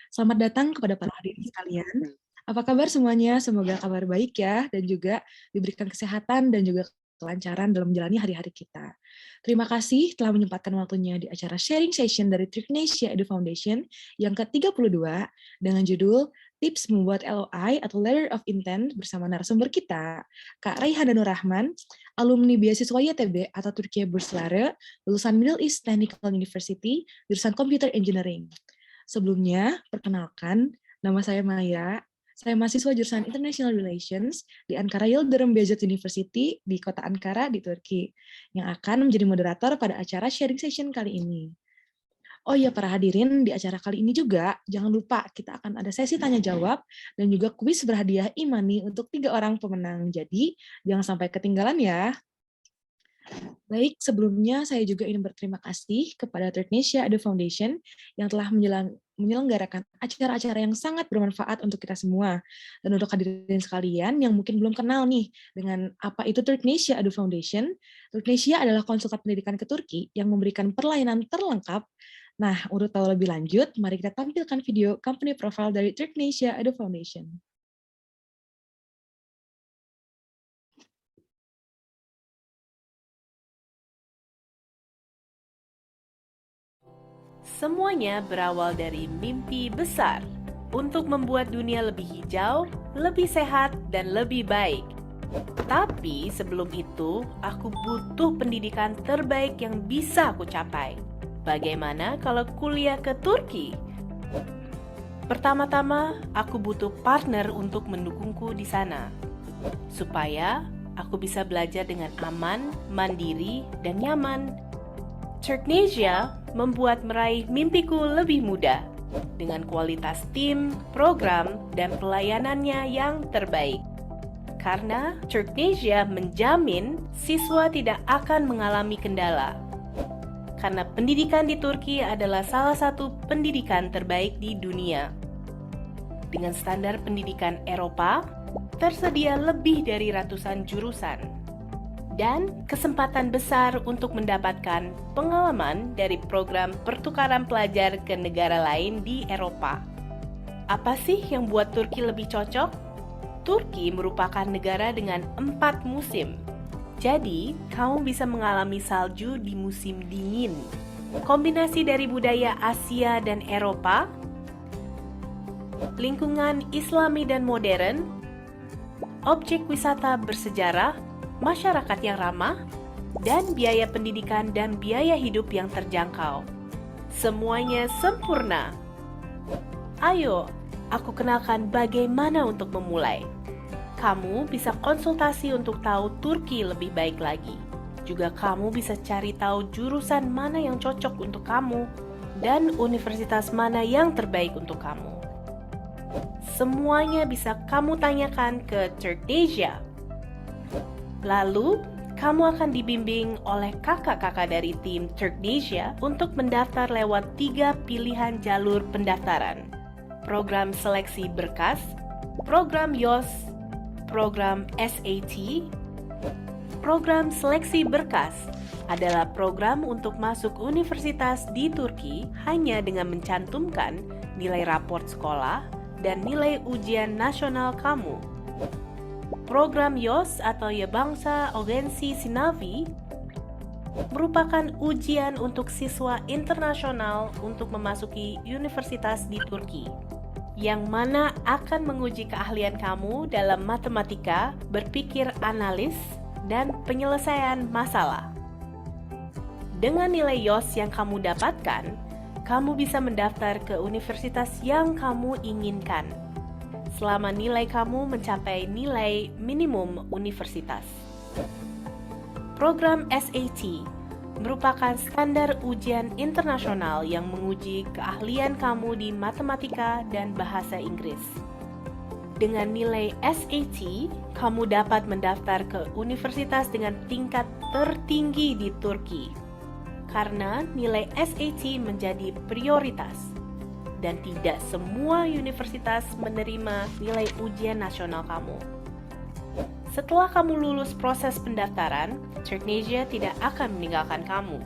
Selamat datang kepada para hadirin sekalian. Apa kabar semuanya? Semoga kabar baik ya, dan juga diberikan kesehatan dan juga kelancaran dalam menjalani hari-hari kita. Terima kasih telah menyempatkan waktunya di acara sharing session dari Triknesia Edu Foundation yang ke-32 dengan judul Tips Membuat LOI atau Letter of Intent bersama narasumber kita, Kak Raihan Danur Rahman, alumni beasiswa YTB atau Turkiye Burslare, lulusan Middle East Technical University, jurusan Computer Engineering. Sebelumnya, perkenalkan, nama saya Maya. Saya mahasiswa jurusan International Relations di Ankara Yildirim Beyazıt University di kota Ankara di Turki, yang akan menjadi moderator pada acara sharing session kali ini. Oh iya, para hadirin, di acara kali ini juga, jangan lupa kita akan ada sesi tanya-jawab dan juga kuis berhadiah e-money untuk 3 orang pemenang. Jadi, jangan sampai ketinggalan ya. Baik, sebelumnya saya juga ingin berterima kasih kepada Triknesia Edu Foundation yang telah menyelenggarakan acara-acara yang sangat bermanfaat untuk kita semua. Dan untuk hadirin sekalian yang mungkin belum kenal nih dengan apa itu Triknesia Edu Foundation, Triknesia adalah konsultan pendidikan ke Turki yang memberikan perlayanan terlengkap. Nah, untuk tahu lebih lanjut, mari kita tampilkan video company profile dari Triknesia Edu Foundation. Semuanya berawal dari mimpi besar untuk membuat dunia lebih hijau, lebih sehat, dan lebih baik. Tapi sebelum itu, aku butuh pendidikan terbaik yang bisa aku capai. Bagaimana kalau kuliah ke Turki? Pertama-tama, aku butuh partner untuk mendukungku di sana, supaya aku bisa belajar dengan aman, mandiri, dan nyaman. Triknesia membuat meraih mimpiku lebih mudah dengan kualitas tim, program, dan pelayanannya yang terbaik. Karena Triknesia menjamin siswa tidak akan mengalami kendala. Karena pendidikan di Turki adalah salah satu pendidikan terbaik di dunia. Dengan standar pendidikan Eropa, tersedia lebih dari ratusan jurusan dan kesempatan besar untuk mendapatkan pengalaman dari program pertukaran pelajar ke negara lain di Eropa. Apa sih yang buat Turki lebih cocok? Turki merupakan negara dengan 4 musim. Jadi, kamu bisa mengalami salju di musim dingin. Kombinasi dari budaya Asia dan Eropa, lingkungan Islami dan modern, objek wisata bersejarah, masyarakat yang ramah, dan biaya pendidikan dan biaya hidup yang terjangkau. Semuanya sempurna. Ayo, aku kenalkan bagaimana untuk memulai. Kamu bisa konsultasi untuk tahu Turki lebih baik lagi. Juga kamu bisa cari tahu jurusan mana yang cocok untuk kamu dan universitas mana yang terbaik untuk kamu. Semuanya bisa kamu tanyakan ke Triknesia. Lalu, kamu akan dibimbing oleh kakak-kakak dari tim Triknesia untuk mendaftar lewat 3 pilihan jalur pendaftaran. Program seleksi berkas, program YOS, program SAT. Program seleksi berkas adalah program untuk masuk universitas di Turki hanya dengan mencantumkan nilai raport sekolah dan nilai ujian nasional kamu. Program YOS atau Yabangsa Ogensi Sinavi merupakan ujian untuk siswa internasional untuk memasuki universitas di Turki, yang mana akan menguji keahlian kamu dalam matematika, berpikir analis, dan penyelesaian masalah. Dengan nilai YOS yang kamu dapatkan, kamu bisa mendaftar ke universitas yang kamu inginkan selama nilai kamu mencapai nilai minimum universitas. Program SAT merupakan standar ujian internasional yang menguji keahlian kamu di matematika dan bahasa Inggris. Dengan nilai SAT, kamu dapat mendaftar ke universitas dengan tingkat tertinggi di Turki. Karena nilai SAT menjadi prioritas dan tidak semua universitas menerima nilai ujian nasional kamu. Setelah kamu lulus proses pendaftaran, Triknesia tidak akan meninggalkan kamu.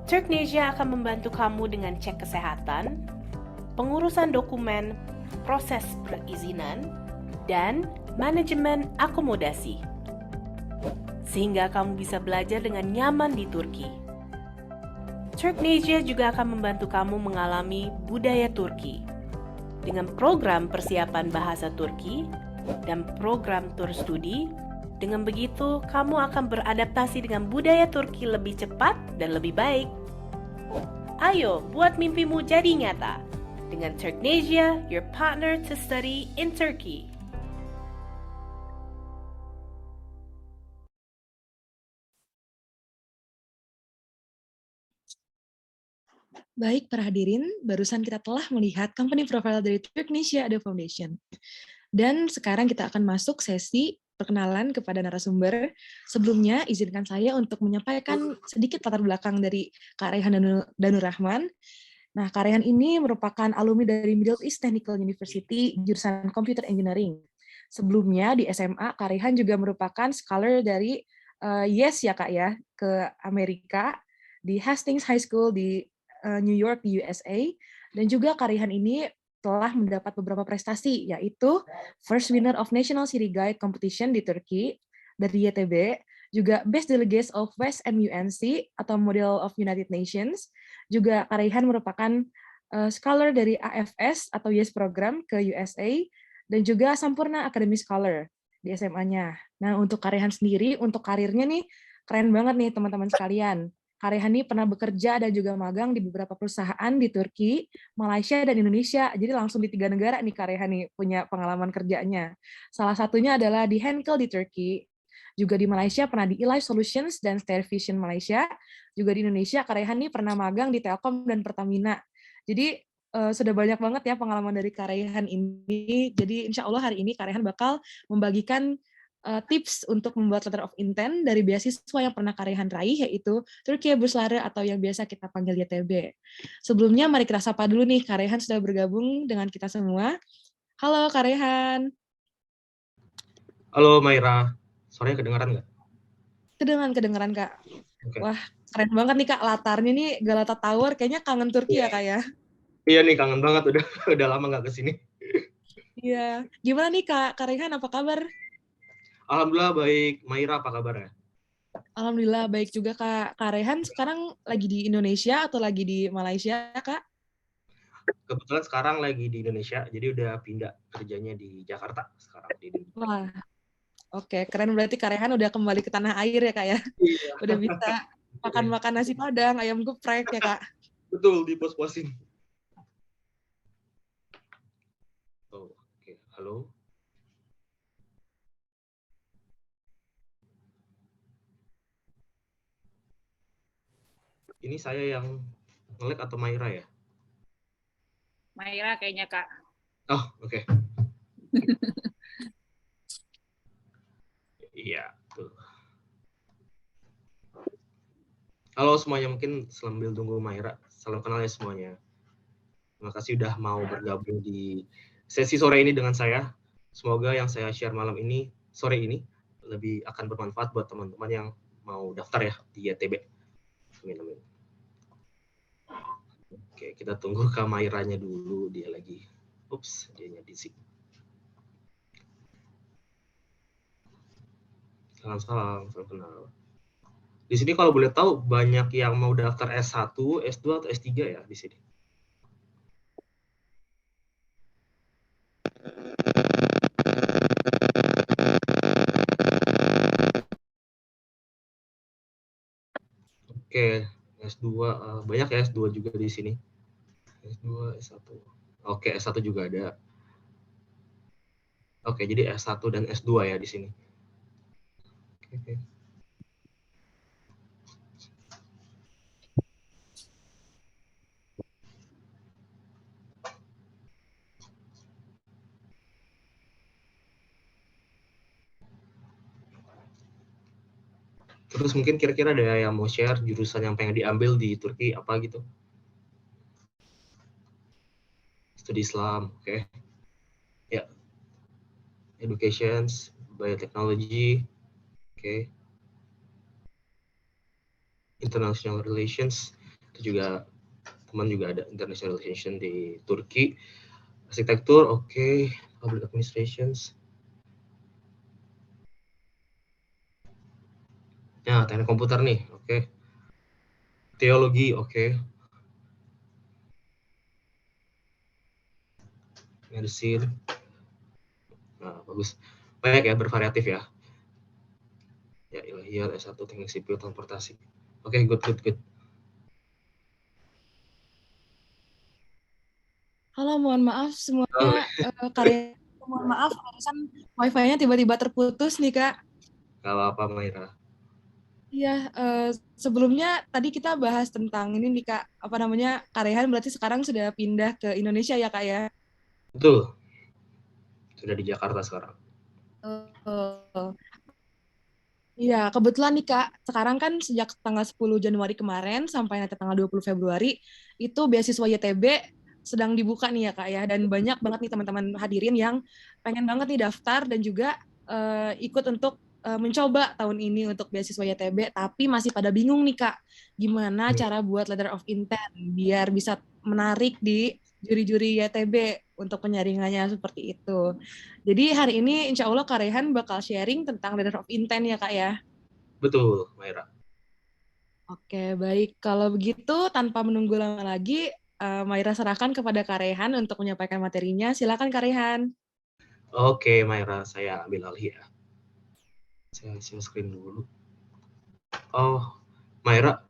Triknesia akan membantu kamu dengan cek kesehatan, pengurusan dokumen, proses perizinan, dan manajemen akomodasi. Sehingga kamu bisa belajar dengan nyaman di Turki. Turknesia juga akan membantu kamu mengalami budaya Turki dengan program persiapan bahasa Turki dan program tur studi. Dengan begitu, kamu akan beradaptasi dengan budaya Turki lebih cepat dan lebih baik. Ayo, buat mimpimu jadi nyata. Dengan Turknesia, your partner to study in Turkey. Baik, para hadirin, barusan kita telah melihat company profile dari Turknesia Ada Foundation. Dan sekarang kita akan masuk sesi perkenalan kepada narasumber. Sebelumnya, izinkan saya untuk menyampaikan sedikit latar belakang dari Kak Raihan Danur Rahman. Nah, Kak Raihan ini merupakan alumni dari Middle East Technical University, jurusan Computer Engineering. Sebelumnya di SMA, Kak Raihan juga merupakan scholar dari YES ya Kak ya, ke Amerika, di Hastings High School di New York, di USA, dan juga Kak Raihan ini telah mendapat beberapa prestasi, yaitu First Winner of National City Guide Competition di Turki dari YTB, juga Best Delegates of West MUNC atau Model of United Nations. Juga Kak Raihan merupakan scholar dari AFS atau YES Program ke USA, dan juga Sampurna Academy Scholar di SMA-nya. Nah, untuk Kak Raihan sendiri, untuk karirnya nih, keren banget nih teman-teman sekalian. Kak Raihan ini pernah bekerja dan juga magang di beberapa perusahaan di Turki, Malaysia, dan Indonesia. Jadi langsung di 3 negara nih Kak Raihan nih punya pengalaman kerjanya. Salah satunya adalah di Henkel di Turki, juga di Malaysia pernah di eLife Solutions dan Starvision Malaysia, juga di Indonesia Kak Raihan nih pernah magang di Telkom dan Pertamina. Jadi sudah banyak banget ya pengalaman dari Kak Raihan ini. Jadi insya Allah hari ini Kak Raihan bakal membagikan tips untuk membuat letter of intent dari beasiswa yang pernah Kak Raihan raih, yaitu Turkiye Bursları atau yang biasa kita panggil YTB. Sebelumnya mari kita sapa dulu nih, Kak Raihan sudah bergabung dengan kita semua. Halo Kak Raihan. Halo Maira, suaranya kedengaran nggak? Kedengaran Kak. Okay. Wah, keren banget nih Kak, latarnya nih Galata Tower, kayaknya kangen Turki ya Kak ya? Iya nih, kangen banget, udah lama nggak kesini. Iya, gimana nih Kak Raihan, apa kabar? Alhamdulillah baik. Maira apa kabar ya? Alhamdulillah baik juga Kak. Kak Raihan sekarang lagi di Indonesia atau lagi di Malaysia Kak? Kebetulan sekarang lagi di Indonesia, jadi udah pindah kerjanya di Jakarta sekarang. Wah, oke, keren, berarti Kak Raihan udah kembali ke tanah air ya Kak ya? Iya. Udah bisa makan-makan nasi Padang, ayam geprek ya Kak? Betul, dipos-posin. Oh, oke. Halo. Ini saya yang nge-lag atau Maira ya? Maira kayaknya Kak. Oh, oke. Iya, tuh. Halo semuanya, mungkin sambil tunggu Maira, salam kenal ya semuanya. Terima kasih udah mau bergabung di sesi sore ini dengan saya. Semoga yang saya share malam ini, sore ini, lebih akan bermanfaat buat teman-teman yang mau daftar ya di YTB. Amin, amin. Oke, kita tunggu Kak Mairanya dulu, dia lagi. Ups, dianya di sini. Salam kenal. Di sini kalau boleh tahu banyak yang mau daftar S1, S2 atau S3 ya di sini? Oke, S2 banyak ya S2 juga di sini. S2, S1. Oke, S1 juga ada. Oke, jadi S1 dan S2 ya di sini. Oke. Terus mungkin kira-kira ada yang mau share jurusan yang pengen diambil di Turki apa gitu? Studi Islam, oke. Ya. Education, Biotechnology, oke. International Relations, itu juga teman juga ada international relation di Turki, arsitektur, oke, public administrations. Ya, teknik komputer nih, oke. Teologi, oke. Medicine. Nah, bagus. Banyak ya, bervariatif ya. Ya, ilahiyat, S1, teknik sipil, transportasi. Oke, good. Halo, mohon maaf Oh, semuanya. Karya, mohon maaf, barusan wifi-nya tiba-tiba terputus nih, Kak. gak apa-apa, Maira. Iya, sebelumnya tadi kita bahas tentang ini nih, Kak. Apa namanya, Karehan berarti sekarang sudah pindah ke Indonesia ya, Kak ya? Betul, sudah di Jakarta sekarang. Eh, Iya, kebetulan nih Kak, sekarang kan sejak tanggal 10 Januari kemarin sampai nanti tanggal 20 Februari, itu beasiswa YTB sedang dibuka nih ya Kak ya, dan banyak banget nih teman-teman hadirin yang pengen banget nih daftar dan juga ikut untuk mencoba tahun ini untuk beasiswa YTB, tapi masih pada bingung nih Kak, gimana cara buat letter of intent biar bisa menarik di juri-juri YTB untuk penyaringannya seperti itu. Jadi hari ini insya Allah Kak Rehan bakal sharing tentang letter of intent ya Kak ya. Betul, Maira. Oke, baik. Kalau begitu tanpa menunggu lama lagi, Maira serahkan kepada Kak Rehan untuk menyampaikan materinya. Silakan Kak Rehan. Oke, Maira, saya ambil alih ya. Saya share screen dulu. Oh, Maira,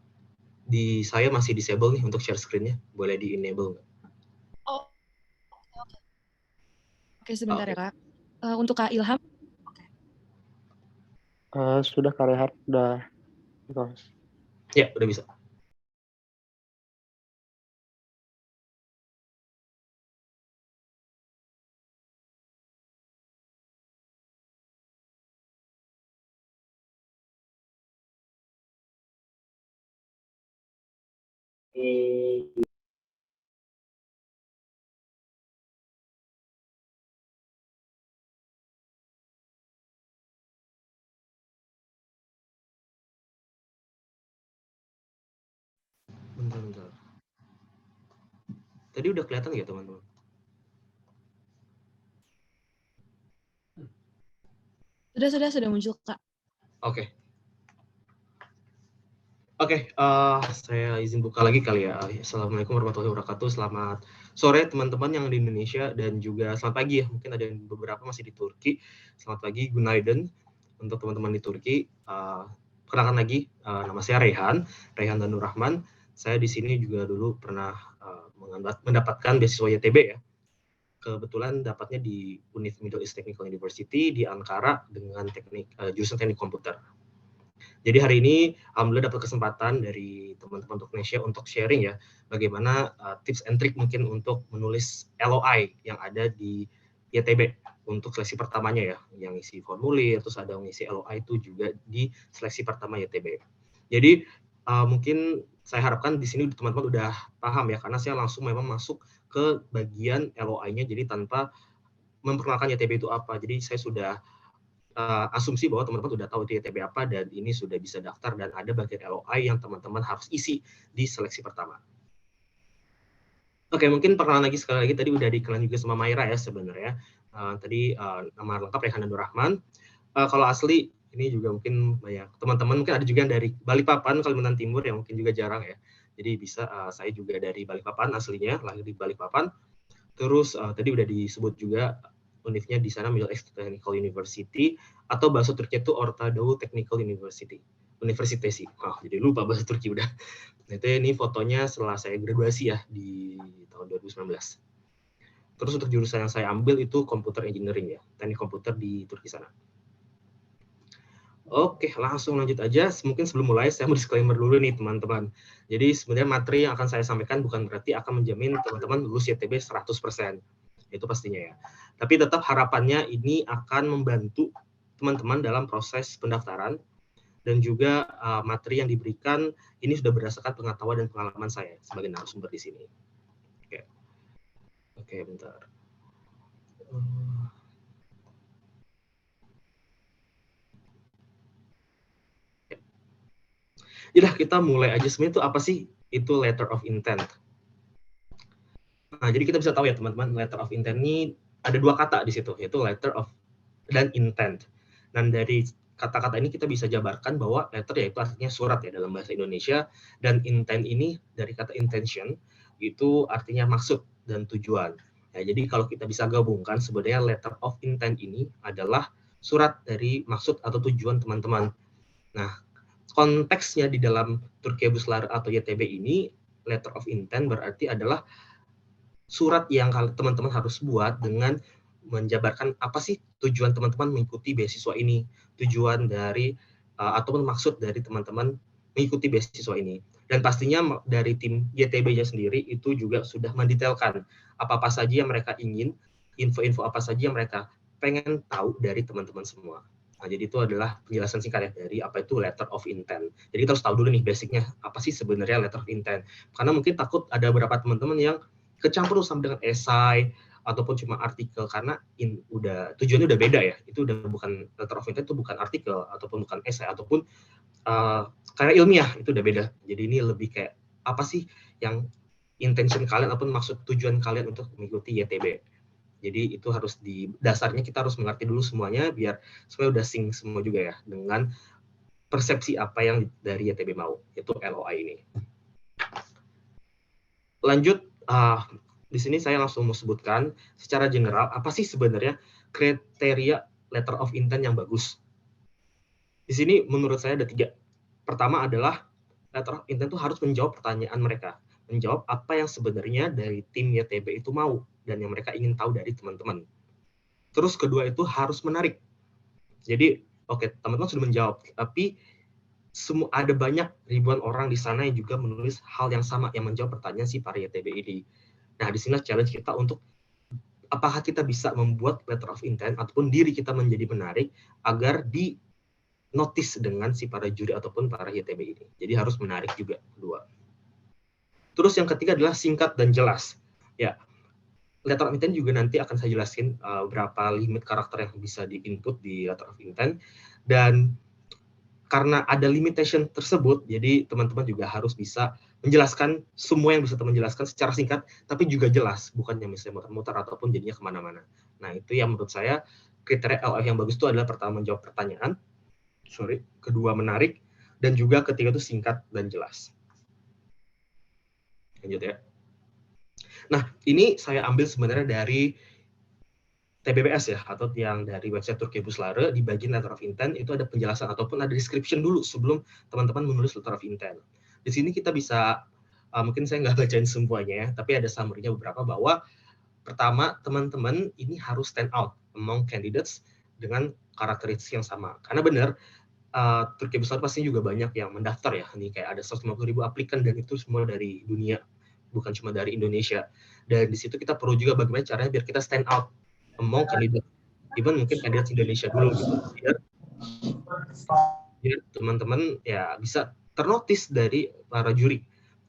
di saya masih disable nih untuk share screen-nya. Boleh di-enable nggak? Oh, oke sebentar Oke. ya Kak. Untuk Kak Ilham, Sudah Kak Rehat, udah. Ya, udah bisa. Bentar. Tadi udah kelihatan nggak teman-teman? sudah muncul Kak. Oke. Oke, saya izin buka lagi kali ya. Assalamualaikum warahmatullahi wabarakatuh. Selamat sore teman-teman yang di Indonesia dan juga selamat pagi ya. Mungkin ada yang beberapa masih di Turki. Selamat pagi, Günaydın untuk teman-teman di Turki. Kenalkan lagi, nama saya Rehan Danur Rahman. Saya di sini juga dulu pernah mendapatkan beasiswa YTB ya. Kebetulan dapatnya di Middle East Technical University di Ankara dengan jurusan teknik komputer. Jadi hari ini alhamdulillah dapat kesempatan dari teman-teman Indonesia untuk sharing ya bagaimana tips and trick mungkin untuk menulis LOI yang ada di YTB untuk seleksi pertamanya ya, yang isi formulir, terus ada yang isi LOI itu juga di seleksi pertama YTB. Jadi mungkin saya harapkan di sini teman-teman udah paham ya, karena saya langsung memang masuk ke bagian LOI-nya, jadi tanpa memperkenalkan YTB itu apa. Jadi saya sudah asumsi bahwa teman-teman sudah tahu itu YTB apa dan ini sudah bisa daftar dan ada bagian LOI yang teman-teman harus isi di seleksi pertama. Oke, mungkin perkenalan lagi sekali lagi, tadi udah dikenal juga sama Maira ya sebenarnya. Tadi nama lengkap Rehan Danur Rahman. Kalau asli ini juga mungkin banyak teman-teman mungkin ada juga yang dari Balikpapan, Kalimantan Timur yang mungkin juga jarang ya. Jadi bisa saya juga dari Balikpapan aslinya, lahir di Balikpapan. Terus tadi udah disebut juga univnya di sana Middle East Technical University atau bahasa Turki itu Orta Doğu Technical University. Universitesi. Jadi lupa bahasa Turki udah. Nah, itu ini fotonya setelah saya graduasi ya di tahun 2019. Terus untuk jurusan yang saya ambil itu Computer Engineering ya, teknik komputer di Turki sana. Oke, langsung lanjut aja. Mungkin sebelum mulai saya mau disclaimer dulu nih teman-teman. Jadi sebenarnya materi yang akan saya sampaikan bukan berarti akan menjamin teman-teman lulus YTB 100%. Itu pastinya ya. Tapi tetap harapannya ini akan membantu teman-teman dalam proses pendaftaran dan juga materi yang diberikan ini sudah berdasarkan pengetahuan dan pengalaman saya sebagai narasumber di sini. Oke, bentar. Yaudah, kita mulai aja. Sebenarnya itu apa sih itu letter of intent? Nah, jadi kita bisa tahu ya teman-teman, letter of intent ini ada dua kata di situ, yaitu letter of dan intent. Dan dari kata-kata ini kita bisa jabarkan bahwa letter yaitu artinya surat ya dalam bahasa Indonesia, dan intent ini dari kata intention itu artinya maksud dan tujuan. Ya, jadi kalau kita bisa gabungkan sebenarnya letter of intent ini adalah surat dari maksud atau tujuan teman-teman. Nah, konteksnya di dalam Türkiye Busları atau YTB ini, letter of intent berarti adalah surat yang teman-teman harus buat dengan menjabarkan apa sih tujuan teman-teman mengikuti beasiswa ini, tujuan dari ataupun maksud dari teman-teman mengikuti beasiswa ini. Dan pastinya dari tim YTB-nya sendiri itu juga sudah mendetailkan apa-apa saja yang mereka ingin, info-info apa saja yang mereka pengen tahu dari teman-teman semua. Nah, jadi itu adalah penjelasan singkat ya dari apa itu letter of intent. Jadi kita harus tahu dulu nih basicnya apa sih sebenarnya letter of intent. Karena mungkin takut ada beberapa teman-teman yang kecampur sama dengan esai ataupun cuma artikel karena tujuannya udah beda ya. Itu udah bukan letter of intent, itu bukan artikel ataupun bukan esai ataupun karya ilmiah, itu udah beda. Jadi ini lebih kayak apa sih yang intention kalian ataupun maksud tujuan kalian untuk mengikuti YTB. Jadi itu harus dasarnya kita harus mengerti dulu semuanya biar semuanya udah sync semua juga ya dengan persepsi apa yang dari YTB mau, yaitu LOI ini. Lanjut, di sini saya langsung mau sebutkan secara general apa sih sebenarnya kriteria letter of intent yang bagus. Di sini menurut saya ada 3. Pertama adalah letter of intent itu harus menjawab pertanyaan mereka, menjawab apa yang sebenarnya dari tim YTB itu mau dan yang mereka ingin tahu dari teman-teman. Terus kedua itu harus menarik. Jadi, oke, teman-teman sudah menjawab, tapi ada banyak ribuan orang di sana yang juga menulis hal yang sama, yang menjawab pertanyaan si para YTB ini. Nah, di sini challenge kita untuk apakah kita bisa membuat letter of intent ataupun diri kita menjadi menarik agar di notice dengan si para juri ataupun para YTB ini. Jadi harus menarik juga, kedua. Terus yang ketiga adalah singkat dan jelas. Ya, letter of intent juga nanti akan saya jelasin berapa limit karakter yang bisa di-input di letter of intent. Dan karena ada limitation tersebut, jadi teman-teman juga harus bisa menjelaskan semua yang bisa teman jelaskan secara singkat, tapi juga jelas, bukan yang misalnya muter-muter ataupun jadinya kemana-mana. Nah, itu yang menurut saya kriteria LOI yang bagus itu adalah pertama menjawab pertanyaan, kedua menarik, dan juga ketiga itu singkat dan jelas. Lanjut ya. Nah, ini saya ambil sebenarnya dari TBBS ya, atau yang dari website Türkiye Busları. Di bagian letter of intent itu ada penjelasan ataupun ada description dulu sebelum teman-teman menulis letter of intent. Di sini kita bisa, mungkin saya nggak bacain semuanya ya, tapi ada summary-nya beberapa bahwa pertama, teman-teman ini harus stand out among candidates dengan karakteristik yang sama. Karena benar, Türkiye Busları pasti juga banyak yang mendaftar ya, ini kayak ada 150.000 aplikan dan itu semua dari dunia, bukan cuma dari Indonesia. Dan di situ kita perlu juga bagaimana caranya biar kita stand out among kandidat, even mungkin kandidat Indonesia dulu gitu, biar teman-teman ya bisa ternotis dari para juri.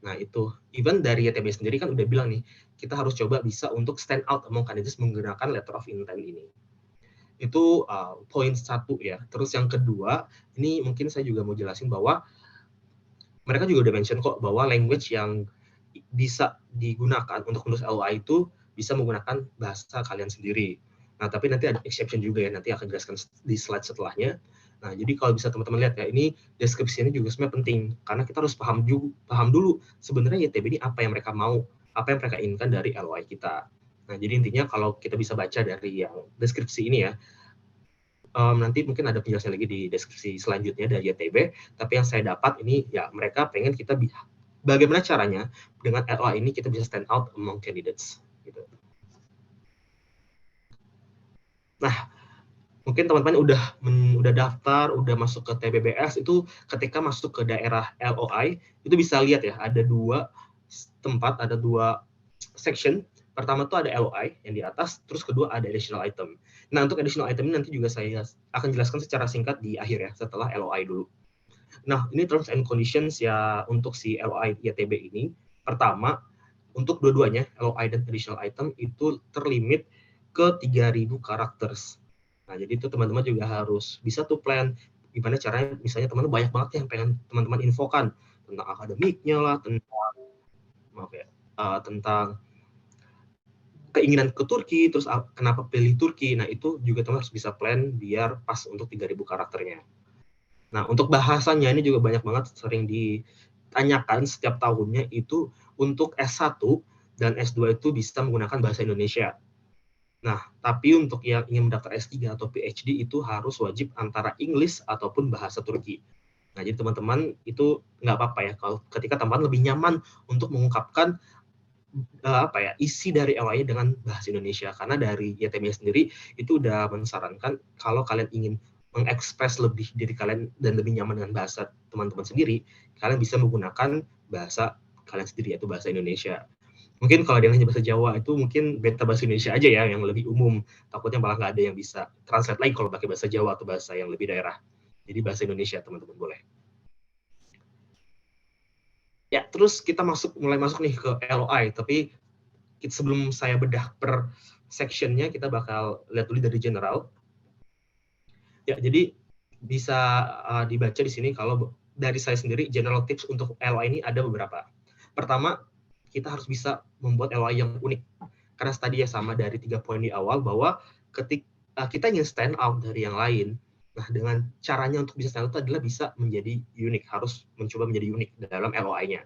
Nah itu, even dari YTB sendiri kan udah bilang nih, kita harus coba bisa untuk stand out among candidates menggunakan letter of intent ini. Itu poin 1 ya. Terus yang kedua, ini mungkin saya juga mau jelasin bahwa mereka juga udah mention kok bahwa language yang bisa digunakan untuk menulis LOI itu bisa menggunakan bahasa kalian sendiri. Nah, tapi nanti ada exception juga ya, nanti akan jelaskan di slide setelahnya. Nah, jadi kalau bisa teman-teman lihat ya, ini deskripsi ini juga sebenarnya penting, karena kita harus paham dulu sebenarnya YTB ini apa yang mereka mau, apa yang mereka inginkan dari LOI kita. Nah, jadi intinya kalau kita bisa baca dari yang deskripsi ini ya, nanti mungkin ada penjelasan lagi di deskripsi selanjutnya dari YTB, tapi yang saya dapat ini ya mereka pengen kita bagaimana caranya dengan LOI ini kita bisa stand out among candidates. Gitu. Nah, mungkin teman-teman udah daftar, udah masuk ke TBBS, itu ketika masuk ke daerah LOI, itu bisa lihat ya, ada 2 tempat, ada 2 section. Pertama tuh ada LOI yang di atas, terus kedua ada additional item. Nah, untuk additional item ini nanti juga saya akan jelaskan secara singkat di akhir ya, setelah LOI dulu. Nah, ini terms and conditions ya untuk si LOI YTB ini. Pertama, untuk dua-duanya, LOI dan additional item itu terlimit ke 3.000 characters. Nah, jadi itu teman-teman juga harus bisa tuh plan gimana caranya, misalnya teman-teman banyak banget yang pengen teman-teman infokan tentang akademiknya lah, tentang keinginan ke Turki, terus kenapa pilih Turki. Nah, itu juga teman harus bisa plan biar pas untuk 3.000 karakternya. Nah, untuk bahasanya ini juga banyak banget sering ditanyakan setiap tahunnya itu untuk S1 dan S2 itu bisa menggunakan bahasa Indonesia. Nah, tapi untuk yang ingin mendaftar S3 atau PhD itu harus wajib antara English ataupun bahasa Turki. Nah, jadi teman-teman itu nggak apa-apa ya kalau ketika teman-teman lebih nyaman untuk mengungkapkan isi dari LOI dengan bahasa Indonesia, karena dari YTB sendiri itu udah mensarankan kalau kalian ingin mengekspres lebih diri kalian dan lebih nyaman dengan bahasa teman-teman sendiri, kalian bisa menggunakan bahasa kalian sendiri, yaitu bahasa Indonesia. Mungkin kalau dia hanya bahasa Jawa itu mungkin beta bahasa Indonesia aja ya yang lebih umum, takutnya malah nggak ada yang bisa translate lagi kalau pakai bahasa Jawa atau bahasa yang lebih daerah. Jadi bahasa Indonesia teman-teman boleh. Ya, terus kita mulai masuk nih ke LOI, tapi sebelum saya bedah per sectionnya, kita bakal lihat dulu dari general. Ya, jadi bisa dibaca di sini kalau dari saya sendiri, general tips untuk LOI ini ada beberapa. Pertama, kita harus bisa membuat LOI yang unik. Karena tadi ya sama dari 3 poin di awal, bahwa ketika kita ingin stand out dari yang lain, nah dengan caranya untuk bisa stand out itu adalah bisa menjadi unik, harus mencoba menjadi unik dalam LOI-nya.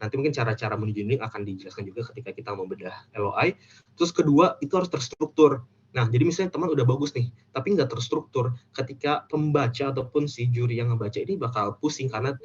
Nanti mungkin cara-cara menuju unik akan dijelaskan juga ketika kita membedah LOI. Terus kedua, itu harus terstruktur. Nah, jadi misalnya teman udah bagus nih, tapi nggak terstruktur, ketika pembaca ataupun si juri yang membaca ini bakal pusing karena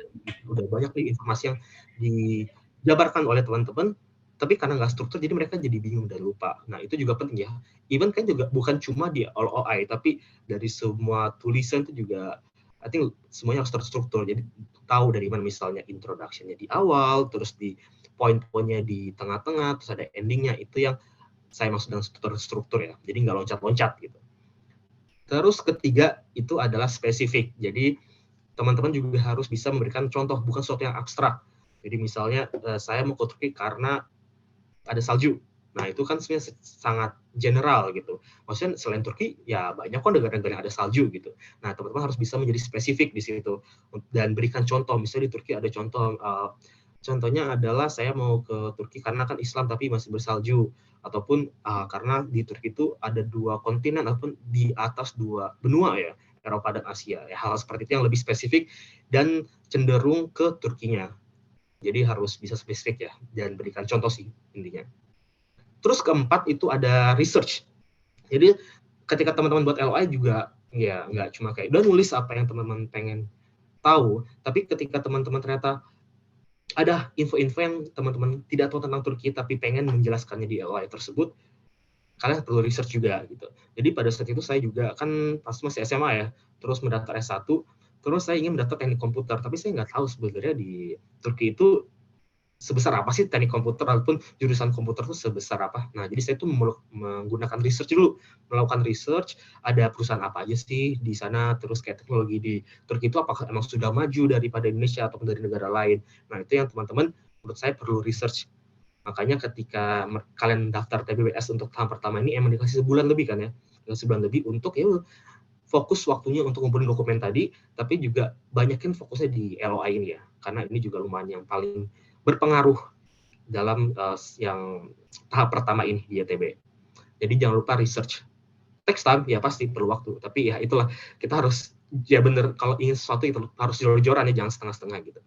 udah banyak nih informasi yang dijabarkan oleh teman-teman, tapi karena nggak struktur, jadi mereka jadi bingung dan lupa. Nah, itu juga penting ya. Even kan juga bukan cuma di LOI, tapi dari semua tulisan itu juga, I think semuanya harus terstruktur. Jadi tahu dari mana misalnya introduction-nya di awal, terus di poin-poinnya di tengah-tengah, terus ada ending-nya. Itu yang saya maksud dengan terstruktur ya. Jadi nggak loncat-loncat gitu. Terus ketiga itu adalah spesifik. Jadi teman-teman juga harus bisa memberikan contoh, bukan sesuatu yang abstrak. Jadi misalnya saya mau ke Turki karena ada salju. Nah, itu kan sebenarnya sangat general gitu. Maksudnya selain Turki, ya banyak kok negara-negara yang ada salju gitu. Nah, teman-teman harus bisa menjadi spesifik di situ dan berikan contoh. Misalnya di Turki ada contohnya adalah saya mau ke Turki karena kan Islam tapi masih bersalju, ataupun karena di Turki itu ada 2 kontinen ataupun di atas 2 benua ya, Eropa dan Asia. Ya, hal seperti itu yang lebih spesifik dan cenderung ke Turkinya. Jadi harus bisa spesifik ya, dan berikan contoh sih intinya. Terus keempat itu ada research. Jadi ketika teman-teman buat LOI juga ya nggak cuma kayak udah nulis apa yang teman-teman pengen tahu, tapi ketika teman-teman ternyata ada info-info yang teman-teman tidak tahu tentang Turki tapi pengen menjelaskannya di LOI tersebut, kalian perlu research juga gitu. Jadi pada saat itu saya juga kan pas masih SMA ya, terus mendaftar S1, terus saya ingin mendaftar teknik komputer, tapi saya nggak tahu sebenarnya di Turki itu sebesar apa sih teknik komputer ataupun jurusan komputer itu sebesar apa. Nah, jadi saya tuh menggunakan research dulu, melakukan research, ada perusahaan apa aja sih di sana, terus kayak teknologi di Turki itu apakah emang sudah maju daripada Indonesia ataupun dari negara lain. Nah, itu yang teman-teman menurut saya perlu research. Makanya ketika kalian daftar TBWS untuk tahap pertama ini emang dikasih sebulan lebih kan ya, sebulan lebih untuk ya fokus waktunya untuk ngumpulin dokumen tadi, tapi juga banyakin fokusnya di LOI ini ya, karena ini juga lumayan yang paling berpengaruh dalam yang tahap pertama ini di YTB. Jadi jangan lupa research. Takes time, ya pasti perlu waktu. Tapi ya itulah, kita harus, ya bener, kalau ingin sesuatu itu harus jor-joran ya, jangan setengah-setengah gitu.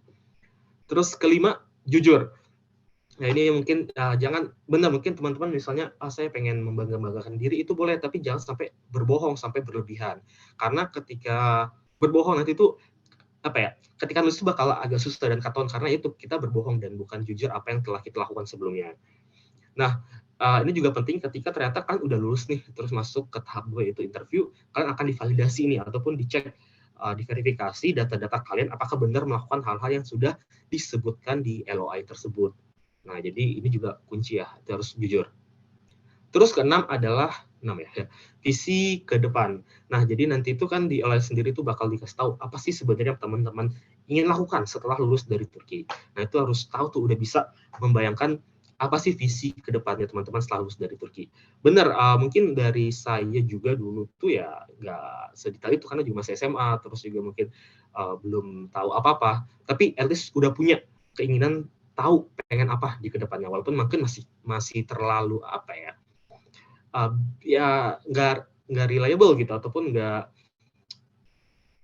Terus kelima, jujur. Nah ini mungkin jangan, benar mungkin teman-teman misalnya, saya pengen membanggakan diri, itu boleh, tapi jangan sampai berbohong, sampai berlebihan. Karena ketika berbohong nanti itu, ketika nulis itu bakal agak susah dan ketahuan karena itu kita berbohong dan bukan jujur apa yang telah kita lakukan sebelumnya. Nah, ini juga penting ketika ternyata kan udah lulus nih, terus masuk ke tahap 2 yaitu interview, kalian akan divalidasi nih ataupun dicek, diverifikasi data-data kalian apakah benar melakukan hal-hal yang sudah disebutkan di LOI tersebut. Nah, jadi ini juga kunci ya, itu harus jujur. Terus keenam adalah visi ke depan. Nah, jadi nanti itu kan di LOI sendiri itu bakal dikasih tahu apa sih sebenarnya teman-teman ingin lakukan setelah lulus dari Turki. Nah, itu harus tahu tuh, udah bisa membayangkan apa sih visi ke depannya teman-teman setelah lulus dari Turki. Benar, mungkin dari saya juga dulu tuh ya nggak sedetail itu karena juga masih SMA, terus juga mungkin belum tahu apa-apa. Tapi at least udah punya keinginan tahu pengen apa di kedepannya, walaupun mungkin masih terlalu ya nggak reliable gitu, ataupun nggak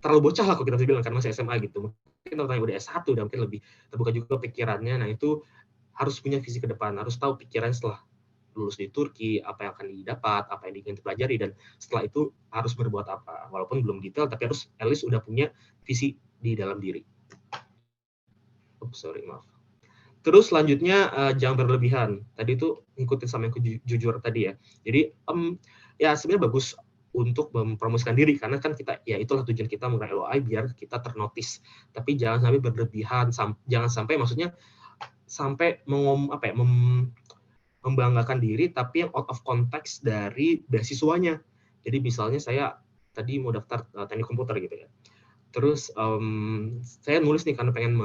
terlalu bocah lah kalau kita bisa bilang, karena masih SMA gitu. Mungkin teman-teman udah S1 udah mungkin lebih terbuka juga pikirannya. Nah itu harus punya visi ke depan, harus tahu pikiran setelah lulus di Turki, apa yang akan didapat, apa yang ingin dipelajari, dan setelah itu harus berbuat apa. Walaupun belum detail, tapi harus at least udah punya visi di dalam diri. Maaf. Terus selanjutnya jangan berlebihan. Tadi itu ngikutin sama yang jujur tadi ya. Jadi ya sebenarnya bagus untuk mempromosikan diri, karena kan kita, ya itulah tujuan kita menggunakan LOI biar kita ternotis. Tapi jangan sampai berlebihan, jangan sampai maksudnya sampai membanggakan diri tapi yang out of context dari beasiswanya. Jadi misalnya saya tadi mau daftar teknik komputer gitu ya. Terus saya nulis nih karena pengen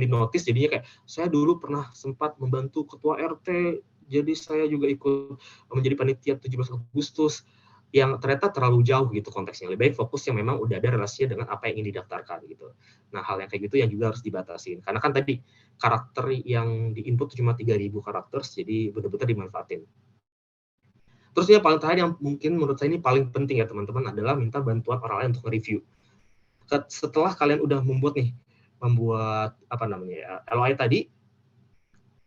dinotis, jadinya kayak saya dulu pernah sempat membantu ketua RT, jadi saya juga ikut menjadi panitia 17 Agustus, yang ternyata terlalu jauh gitu konteksnya. Lebih baik fokus yang memang udah ada relasinya dengan apa yang ingin didaftarkan gitu. Nah, hal yang kayak gitu yang juga harus dibatasin. Karena kan tadi karakter yang di-input cuma 3.000 karakter, jadi benar-benar dimanfaatin. Terus yang paling terakhir yang mungkin menurut saya ini paling penting ya teman-teman adalah minta bantuan orang lain untuk nge-review. Setelah kalian udah membuat LOI tadi,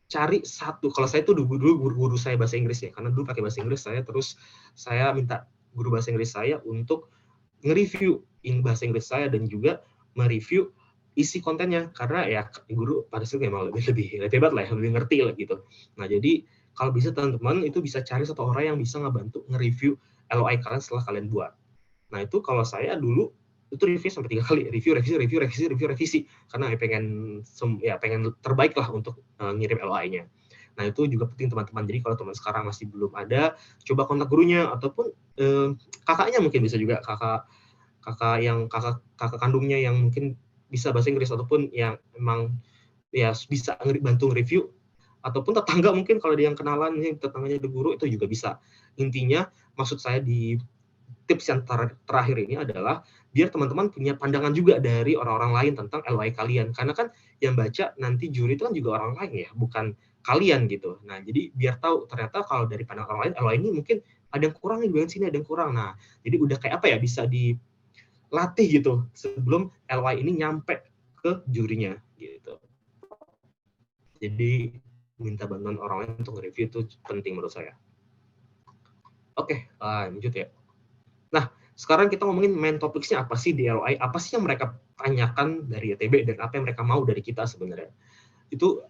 cari satu. Kalau saya tuh dulu guru saya bahasa Inggris ya, karena dulu pakai bahasa Inggris saya minta guru bahasa Inggris saya untuk nge-review bahasa Inggris saya dan juga mereview isi kontennya, karena ya guru pada saat itu memang lebih hebat lah ya, lebih ngerti lah gitu. Nah jadi kalau bisa teman-teman itu bisa cari satu orang yang bisa ngebantu nge-review LOI kalian setelah kalian buat. Nah itu kalau saya dulu itu review sampai 3 kali, revisi, karena pengen terbaik lah untuk ngirim LOI-nya. Nah itu juga penting teman-teman. Jadi kalau teman sekarang masih belum ada, coba kontak gurunya ataupun kakaknya, mungkin bisa juga kakak kandungnya yang mungkin bisa bahasa Inggris, ataupun yang memang ya bisa bantu nge-review, ataupun tetangga mungkin kalau ada yang kenalan nih, tetangganya ada guru, itu juga bisa. Intinya maksud saya di tips yang terakhir ini adalah biar teman-teman punya pandangan juga dari orang-orang lain tentang LOI kalian, karena kan yang baca nanti juri itu kan juga orang lain ya, bukan kalian gitu. Nah jadi biar tahu ternyata kalau dari pandangan orang lain LOI ini mungkin ada yang kurang nih, bagian sini ada yang kurang. Nah jadi udah kayak apa ya, bisa dilatih gitu sebelum LOI ini nyampe ke jurinya gitu. Jadi minta bantuan orang lain untuk review itu penting menurut saya. Oke, lanjut ya. Nah, sekarang kita ngomongin main topiknya apa sih di LOI, apa sih yang mereka tanyakan dari ITB, dan apa yang mereka mau dari kita sebenarnya. Itu